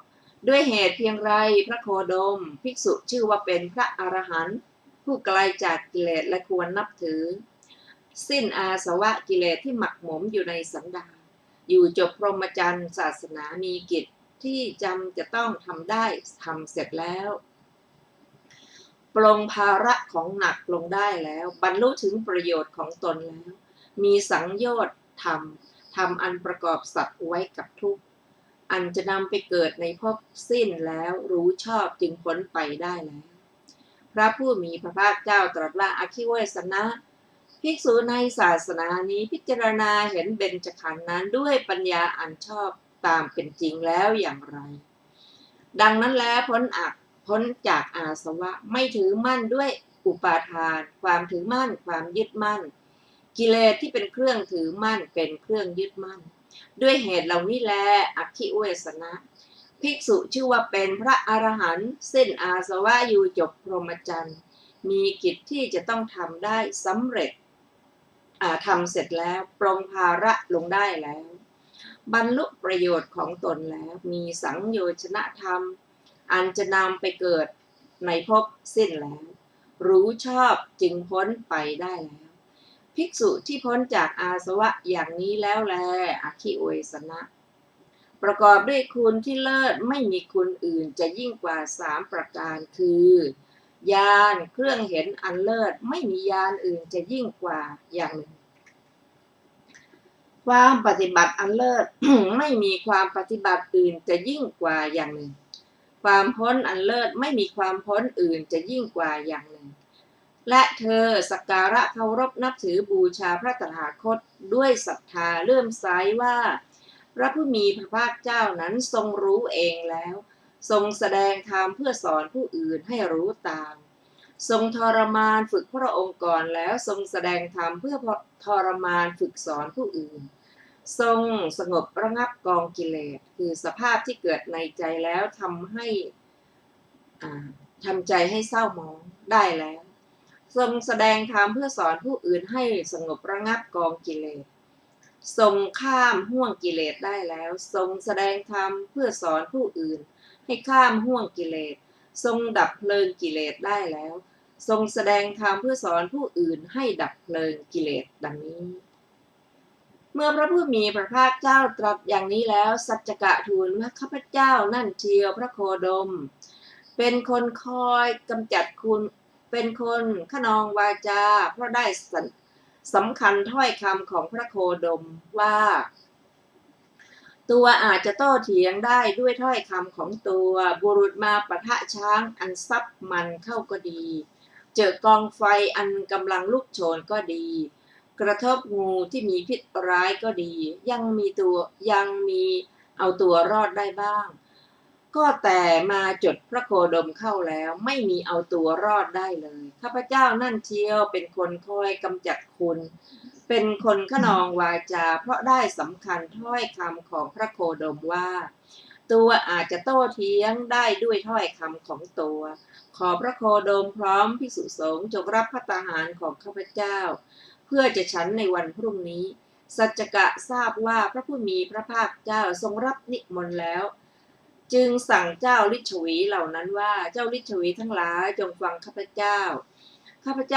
ด้วยเหตุเพียงไรพระโคดมภิกษุชื่อว่าเป็นพระอรหันต์ผู้ไกลจากกิเลสและควรนับถือสิ้นอาสวะกิเลสที่หมักหมมอยู่ในสันดานอยู่จบพรหมจรรย์ศาสนามีกิจที่จำจะต้องทำได้ทำเสร็จแล้วปลงภาระของหนักลงได้แล้วบรรลุถึงประโยชน์ของตนแล้วมีสังโยชน์ทำอันประกอบสัตว์ไว้กับทุกข์ อันจะนำไปเกิดในภพสิ้นแล้วรู้ชอบจึงพ้นไปได้แล้วพระผู้มีพระภาคเจ้าตรัสว่าอาคิเวสนะภิกษุในศาสนานี้พิจารณาเห็นเบญจขันธ์นั้นด้วยปัญญาอันชอบตามเป็นจริงแล้วอย่างไรดังนั้นแล้วพ้นจากอาสวะไม่ถือมั่นด้วยอุปาทานความถือมั่นความยึดมั่นกิเลสที่เป็นเครื่องถือมั่นเป็นเครื่องยึดมั่นด้วยเหตุเหล่านี้แลอคิเวสนะภิกษุชื่อว่าเป็นพระอรหันต์สิ้นอาสวะอยู่จบพรหมจรรย์มีกิจที่จะต้องทำได้สำเร็จทำเสร็จแล้วปรงภาระลงได้แล้วบรรลุประโยชน์ของตนแล้วมีสังโยชนธรรมอันจะนำไปเกิดในภพสิ้นแล้วรู้ชอบจึงพ้นไปได้แล้วภิกษุที่พ้นจากอาสวะอย่างนี้แล้วแลอคิเวสนะประกอบด้วยคุณที่เลิศไม่มีคุณอื่นจะยิ่งกว่า3ประการคือญาณเครื่องเห็นอันเลิศไม่มีญาณอื่นจะยิ่งกว่าอย่างหนึ่งความปฏิบัติอันเลิศ ไม่มีความปฏิบัติอื่นจะยิ่งกว่าอย่างหนึ่งความพ้นอันเลิศไม่มีความพ้นอื่นจะยิ่งกว่าอย่างหนึ่งและเธอสักการะเคารพนับถือบูชาพระตถาคตด้วยศรัทธาเลื่อมใสว่าพระผู้มีพระภาคเจ้านั้นทรงรู้เองแล้วทรงแสดงธรรมเพื่อสอนผู้อื่นให้รู้ตามทรงทรมานฝึกพระองค์ก่อนแล้วทรงแสดงธรรมเพื่อทรมานฝึกสอนผู้อื่นทรงสงบระงับกองกิเลสคือสภาพที่เกิดในใจแล้วทำใจให้เศร้าหมองได้แล้วทรงแสดงธรรมเพื่อสอนผู้อื่นให้สงบระงับกองกิเลสทรงข้ามห่วงกิเลสได้แล้วทรงแสดงธรรมเพื่อสอนผู้อื่นให้ข้ามห่วงกิเลสทรงดับเพลิงกิเลสได้แล้วทรงแสดงธรรมเพื่อสอนผู้อื่นให้ดับเพลิงกิเลสดังนี้เมื่อพระผู้มีพระภาคเจ้าตรัสอย่างนี้แล้วสัจจกะทูลว่าข้าพเจ้านั่นเชียวพระโคดมเป็นคนคอยกำจัดคุณเป็นคนขนองวาจาเพราะได้สำคัญถ้อยคำของพระโคดมว่าตัวอาจจะโต้เถียงได้ด้วยถ้อยคำของตัวบุรุษมาปะทะช้างอันซับมันเข้าก็ดีเจอกองไฟอันกำลังลุกโชนก็ดีกระทบงูที่มีพิษร้ายก็ดียังมีเอาตัวรอดได้บ้างก็แต่มาจดพระโคดมเข้าแล้วไม่มีเอาตัวรอดได้เลยข้าพเจ้านั่นเชียวเป็นคนคอยกำจัดคุณเป็นคนขนองวาจาเพราะได้สำคัญถ้อยคำของพระโคดมว่าตัวอาจจะโต้เถียงได้ด้วยถ้อยคำของตัวขอพระโคดมพร้อมภิกษุสงฆ์จงรับภัตตาหารของข้าพเจ้าเพื่อจะฉันในวันพรุ่งนี้สัจจกะทราบว่าพระผู้มีพระภาคเจ้าทรงรับนิมนต์แล้วจึงสั่งเจ้าฤชวีเหล่านั้นว่าเจ้าฤชวีทั้งหลายจงฟังข้าพเจ้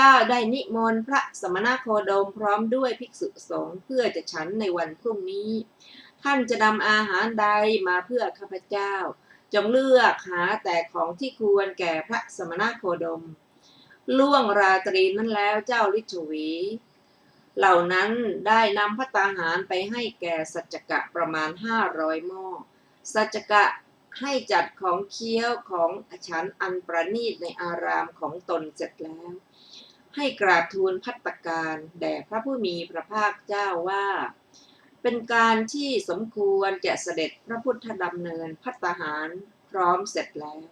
าได้นิมนต์พระสมณโคดมพร้อมด้วยภิกษุสงฆ์เพื่อจะฉันในวันพรุ่งนี้ท่านจะนำอาหารใดมาเพื่อข้าพเจ้าจงเลือกหาแต่ของที่ควรแก่พระสมณโคดมล่วงราตรีนั้นแล้วเจ้าฤชวีเหล่านั้นได้นำภัตตาหารไปให้แก่สัจจกะประมาณ500 หม้อสัจจกะให้จัดของเคี้ยวของฉันอันประณีตในอารามของตนเสร็จแล้วให้กราบทูลภัตตาการแด่พระผู้มีพระภาคเจ้าว่าเป็นการที่สมควรจะเสด็จพระพุทธดำเนินภัตตาหารพร้อมเสร็จแล้ว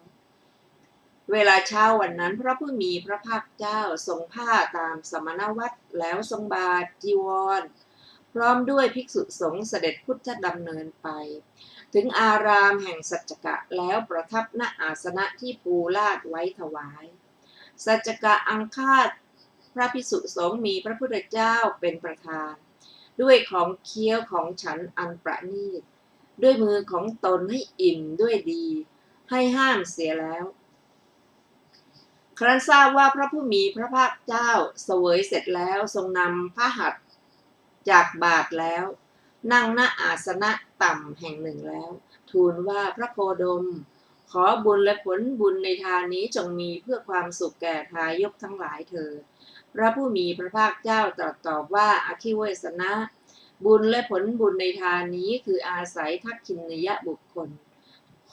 เวลาเช้าวันนั้นพระผู้มีพระภาคเจ้าทรงผ้าตามสมณวัตรแล้วทรงบาตรจีวรพร้อมด้วยภิกษุสงฆ์เสด็จพุทธดำเนินไปถึงอารามแห่งสัจจกะแล้วประทับณอาสนะที่ปูลาดไว้ถวายสัจจกะอังคาดพระภิกษุสงฆ์มีพระพุทธเจ้าเป็นประธานด้วยของเคี้ยวของฉันอันประณีตด้วยมือของตนให้อิ่มด้วยดีให้ห้ามเสียแล้วครั้นทราบว่าพระผู้มีพระภาคเจ้าเสวยเสร็จแล้วทรงนำพระหัตถ์จากบาทแล้วนั่งณอาสนะต่ำแห่งหนึ่งแล้วทูลว่าพระโคดมขอบุญและผลบุญในทานนี้จงมีเพื่อความสุขแก่ทายกทั้งหลายเถิดพระผู้มีพระภาคเจ้าตรัสตอบว่าอคิเวสนะ บุญและผลบุญในทานนี้คืออาศัยทักขิณยบุคคล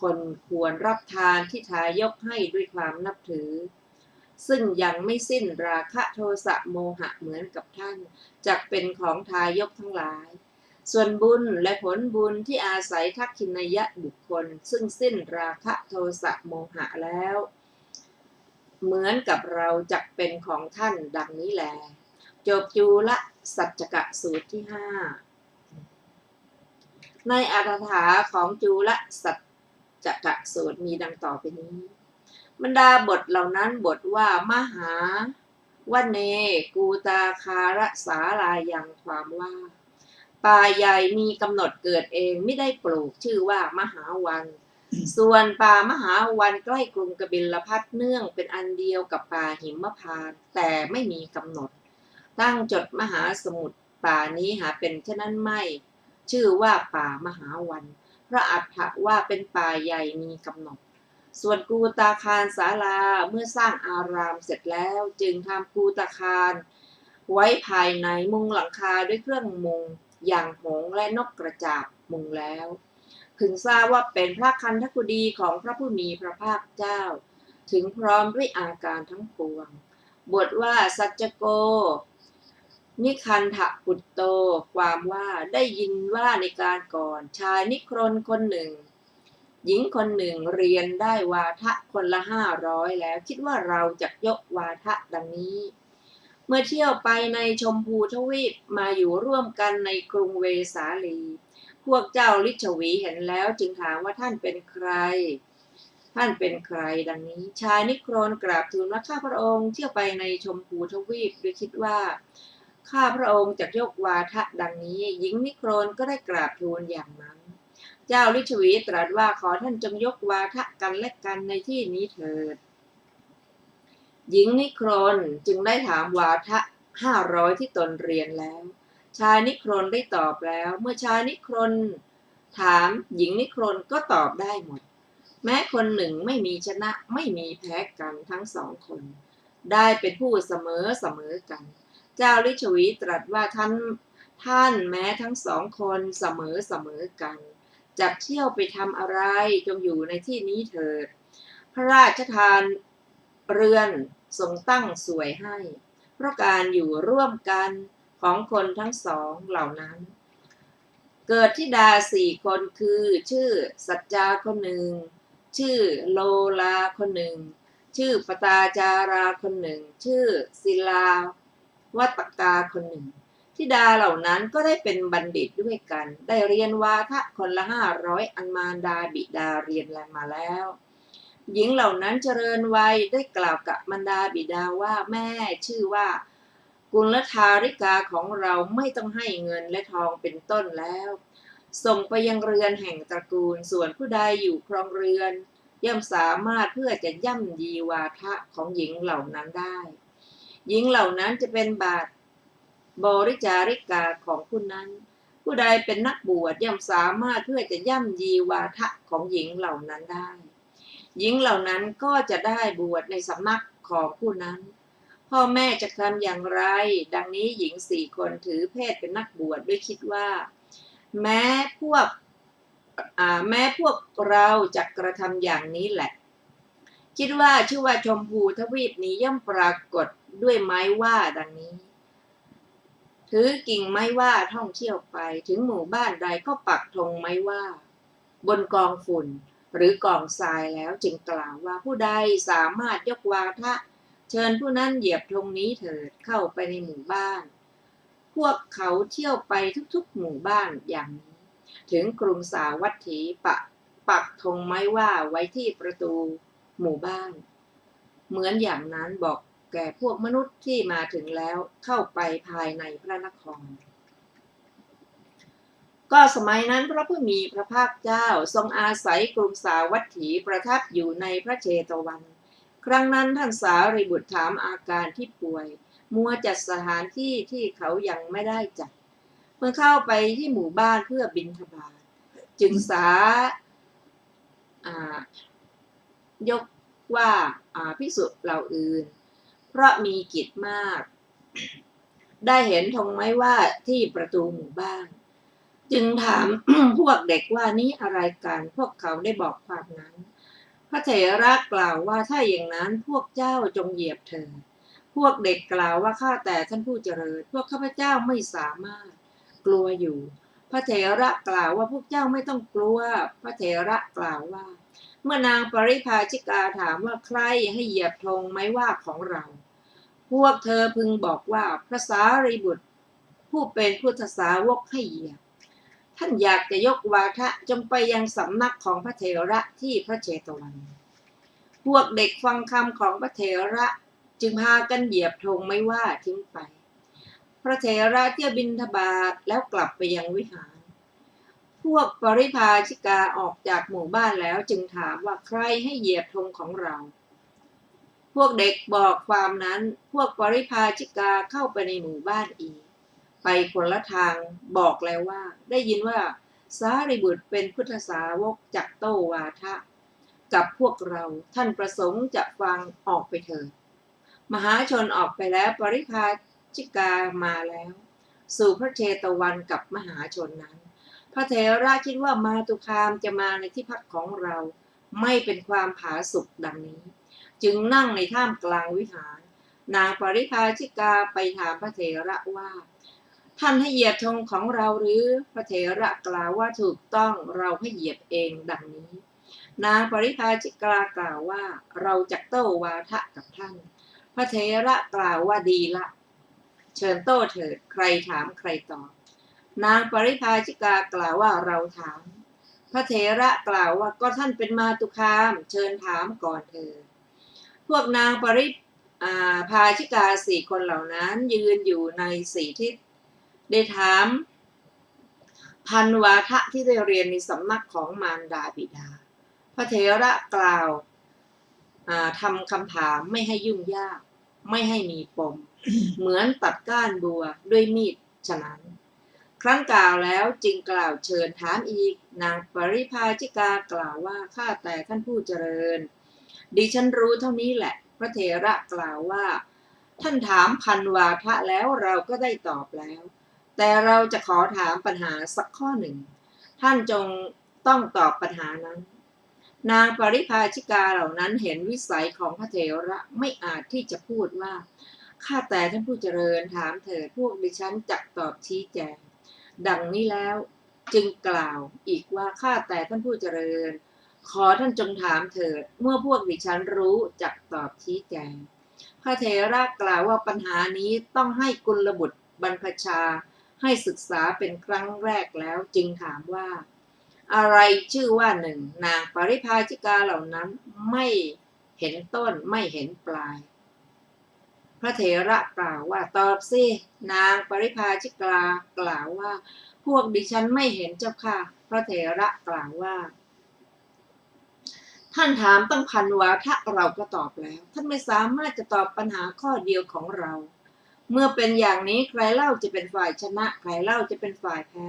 คนควรรับทานที่ทายกให้ด้วยความนับถือซึ่งยังไม่สิ้นราคะโทสะโมหะเหมือนกับท่านจักเป็นของทายกทั้งหลายส่วนบุญและผลบุญที่อาศัยทักขิณยบุคคลซึ่งสิ้นราคะโทสะโมหะแล้วเหมือนกับเราจักเป็นของท่านดังนี้แลจบจูลสัจจกสูตรที่5ในอรรถถาของจูลสัจจกสูตรมีดังต่อไปนี้บรรดาบทเหล่านั้นบทว่ามหาวเนกูตาคารสาลายังความว่าป่าใหญ่มีกำหนดเกิดเองไม่ได้ปลูกชื่อว่ามหาวันส่วนป่ามหาวันใกล้กรุงกบิลพัสเนื่องเป็นอันเดียวกับป่าหิมพานต์แต่ไม่มีกำหนดตั้งจดมหาสมุทรป่านี้หาเป็นเช่นนั้นไม่ชื่อว่าป่ามหาวันเพราะอัตถะว่าเป็นป่าใหญ่มีกำหนดส่วนกูตาคารศาลาเมื่อสร้างอารามเสร็จแล้วจึงทำกูตาคารไว้ภายในมุงหลังคาด้วยเครื่องมุงอย่างหงส์และนกกระจาบมุงแล้วพึงทราบว่าเป็นพระคันธกุฎีของพระผู้มีพระภาคเจ้าถึงพร้อมด้วยอาการทั้งปวงบทว่าสัจโกนิคันทปุตโตความว่าได้ยินว่าในการก่อนชายนิครนคนหนึ่งหญิงคนหนึ่งเรียนได้วาทะคนละ500แล้วคิดว่าเราจะยกวาทะดังนี้เมื่อเที่ยวไปในชมพูทวีปมาอยู่ร่วมกันในกรุงเวสาลีพวกเจ้าลิชวีเห็นแล้วจึงถามว่าท่านเป็นใครท่านเป็นใครดังนี้ชายนิครนกราบทูลว่าข้าพระองค์เที่ยวไปในชมพูทวีปโดยคิดว่าข้าพระองค์จะยกวาทะดังนี้หญิงนิครนก็ได้กราบทูลอย่างนั้นเจ้าลิชวีตรัสว่าขอท่านจงยกวาทะกันและกันในที่นี้เถิดหญิงนิครนจึงได้ถามวาทะ500ที่ตนเรียนแล้วชายนิครนได้ตอบแล้วเมื่อชายนิครนถามหญิงนิครนก็ตอบได้หมดแม้คนหนึ่งไม่มีชนะไม่มีแพ้กันทั้ง2คนได้เป็นผู้เสมอกันเจ้าลิชวีตรัสว่าท่านแม้ทั้ง2คนเสมอกันจักเที่ยวไปทำอะไรจงอยู่ในที่นี้เถิดพระราชทานเรือนทรงตั้งสวยให้เพราะการอยู่ร่วมกันของคนทั้ง2เหล่านั้นเกิดธิดา4คนคือชื่อสัจจาคนหนึ่งชื่อโลลาคนหนึ่งชื่อปตาจาราคนหนึ่งชื่อศิลาวัตกาคนหนึ่งธิดาเหล่านั้นก็ได้เป็นบัณฑิตด้วยกันได้เรียนวาทะคนละ500อันมารดาบิดาเรียนมาแล้วหญิงเหล่านั้นเจริญวัยได้กล่าวกับมารดาบิดาว่าแม่ชื่อว่ากุลธาริกาของเราไม่ต้องให้เงินและทองเป็นต้นแล้วส่งไปยังเรือนแห่งตระกูลส่วนผู้ใดอยู่ครองเรือนย่อมสามารถเพื่อจะย่ำยีวาทะของหญิงเหล่านั้นได้หญิงเหล่านั้นจะเป็นบริจาริกาของผู้นั้นผู้ใดเป็นนักบวชย่อมสามารถเพื่อจะย่ำยีวาทะของหญิงเหล่านั้นได้หญิงเหล่านั้นก็จะได้บวชในสำนักของผู้นั้นพ่อแม่จะทำอย่างไรดังนี้หญิง4คนถือเพศเป็นนักบวชด้วยคิดว่าแม้พวกเราจะกระทำอย่างนี้แหละคิดว่าชื่อว่าชมพูทวีปนี้ย่อมปรากฏด้วยไม้ว่าดังนี้ถือกิ่งไม้ว่าท่องเที่ยวไปถึงหมู่บ้านใดก็ปักธงไม้ว่าบนกองฝุ่นหรือกองทรายแล้วจึงกล่าวว่าผู้ใดสามารถยกวาทะเชิญผู้นั้นเหยียบธงนี้เถิดเข้าไปในหมู่บ้านพวกเขาเที่ยวไปทุกๆหมู่บ้านอย่างนี้ถึงกรุงสาวัตถีปักธงไม้ว่าไว้ที่ประตูหมู่บ้านเหมือนอย่างนั้นบอกแก่พวกมนุษย์ที่มาถึงแล้วเข้าไปภายในพระนครก็สมัยนั้นพระผู้มีพระภาคเจ้าทรงอาศัยกรุงสาวัตถีประทับอยู่ในพระเชตวันครั้งนั้นท่านสารีบุตรถามอาการที่ป่วยมัวจัดสถานที่ที่เขายังไม่ได้จัดเมื่อเข้าไปที่หมู่บ้านเพื่อบิณฑบาตจึงยกว่าภิกษุเหล่าอื่นเพราะมีกิจมาก ได้เห็นธงไหมว่าที่ประตูหมู่บ้าน จึงถาม พวกเด็กว่านี้อะไรกัน พวกเขาได้บอกความนั้น พระเถระกล่าวว่าถ้าอย่างนั้นพวกเจ้าจงเหยียบเถิด พวกเด็กกล่าวว่าข้าแต่ท่านผู้เจริญ พวกข้าพเจ้าไม่สามารถกลัวอยู่ พระเถระกล่าวว่าพวกเจ้าไม่ต้องกลัว พระเถระกล่าวว่า เมื่อนางปริภาชิกาถามว่าใครให้เหยียบธงไม้ว่าของเรา พวกเธอพึงบอกว่าพระสารีบุตรผู้เป็นพุทธสาวกให้เหยียบ ท่านอยากจะยกวาทะจงไปยังสำนักของพระเถระที่พระเชตวัน พวกเด็กฟังคำของพระเถระจึงพากันเหยียบธงไม่ว่าทิ้งไป พระเถระเที่ยวบิณฑบาตแล้วกลับไปยังวิหาร พวกปริภาชิกาออกจากหมู่บ้านแล้วจึงถามว่าใครให้เหยียบธงของเรา พวกเด็กบอกความนั้น พวกปริภาชิกาเข้าไปในหมู่บ้านอีก ไปคนละทางบอกแล้วว่าได้ยินว่าสารีบุตรเป็นพุทธสาวกจักโต้วาทะกับพวกเราท่านประสงค์จะฟังออกไปเถิด มหาชนออกไปแล้วปริภาชิกามาแล้ว สู่พระเชตวันกับมหาชนนั้น พระเถระคิดว่ามาตุคามจะมาในที่พักของเราไม่เป็นความผาสุกดังนี้ จึงนั่งในท่ามกลางวิหาร นางปริภาชิกาไปถามพระเถระว่าท่านให้เหยียบธงของเราหรือ พระเถระกล่าวว่าถูกต้องเราให้เหยียบเองดังนี้ นางปริภาชิกากล่าวว่าเราจักโต้วาทะกับท่าน พระเถระกล่าวว่าดีละเชิญโต้เถิดใครถามใครตอบ นางปริภาชิกากล่าวว่าเราถาม พระเถระกล่าวว่าก็ท่านเป็นมาตุคามเชิญถามก่อนเถิด พวกนางปริภาชิกา4 คนเหล่านั้นยืนอยู่ใน4 ทิศได้ถามพันวาทะที่ได้เรียนในสำนักของมารดาบิดา พระเถระกล่าวทำคำถามไม่ให้ยุ่งยากไม่ให้มีปม เหมือนตัดก้านบัวด้วยมีดฉะนั้น ครั้นกล่าวแล้วจึงกล่าวเชิญถามอีก นางปริภาชิกากล่าวว่าข้าแต่ท่านผู้เจริญดิฉันรู้เท่านี้แหละ พระเถระกล่าวว่าท่านถามพันวาทะแล้วเราก็ได้ตอบแล้ว แต่เราจะขอถามปัญหาสักข้อหนึ่ง ท่านจงต้องตอบปัญหานั้น นางปริภาชิกาเหล่านั้นเห็นวิสัยของพระเถระไม่อาจที่จะพูดว่าข้าแต่ท่านผู้เจริญถามเถิดพวกดิฉันจักตอบชี้แจงดังนี้แล้วจึงกล่าวอีกว่าข้าแต่ท่านผู้เจริญขอท่านจงถามเถิดเมื่อพวกดิฉันรู้จักตอบชี้แจงพระเถระกล่าวว่าปัญหานี้ต้องให้กุลบุตรบรรพชาให้ศึกษาเป็นครั้งแรกแล้วจึงถามว่าอะไรชื่อว่าหนึ่งนางปริภาชิกาเหล่านั้นไม่เห็นต้นไม่เห็นปลายพระเถระกล่าวว่าตอบสินางปริภาชิกากล่าวว่าพวกดิฉันไม่เห็นเจ้าค่ะพระเถระกล่าวว่าท่านถามตั้งพันวาทะเราก็ตอบแล้วท่านไม่สามารถจะตอบปัญหาข้อเดียวของเราเมื่อเป็นอย่างนี้ใครเล่าจะเป็นฝ่ายชนะใครเล่าจะเป็นฝ่ายแพ้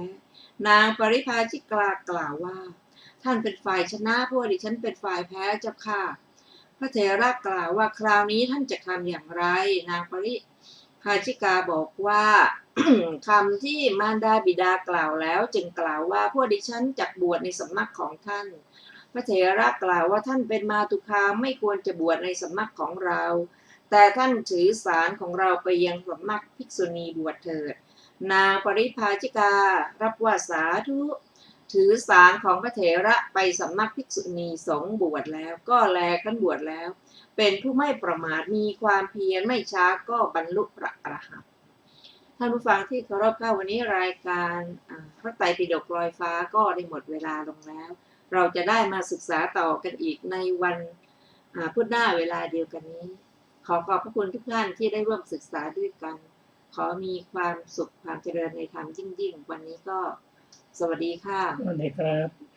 นางปริภาชิกากล่าวว่าท่านเป็นฝ่ายชนะพวกดิฉันเป็นฝ่ายแพ้เจ้าค่ะพระเถระกล่าวว่าคราวนี้ท่านจะทำอย่างไรนางปริภาชิกาบอกว่า คำที่มารดาบิดากล่าวแล้วจึงกล่าวว่าพวกดิฉันจักบวชในสำนักของท่านพระเถระกล่าวว่าท่านเป็นมาตุคามไม่ควรจะบวชในสำนักของเราแต่ท่านถือสารของเราไปยังสำนักภิกษุณีบวชเถิดนางปริภาชิการับว่าสาธุถือสารของพระเถระไปสำนักภิกษุณีสงฆ์บวชแล้วก็แลขั้นบวชแล้วเป็นผู้ไม่ประมาทมีความเพียรไม่ช้าก็บรรลุพระอรหันต์ท่านผู้ฟังที่เคารพค่ะวันนี้รายการพระไตรปิฎกลอยฟ้าก็ได้หมดเวลาลงแล้วเราจะได้มาศึกษาต่อกันอีกในวันพุธหน้าเวลาเดียวกันนี้ขอขอบพระคุณทุกท่านที่ได้ร่วมศึกษาด้วยกันขอมีความสุขความเจริญในธรรมยิ่งๆวันนี้ก็สวัสดีค่ะสวัสดีครับ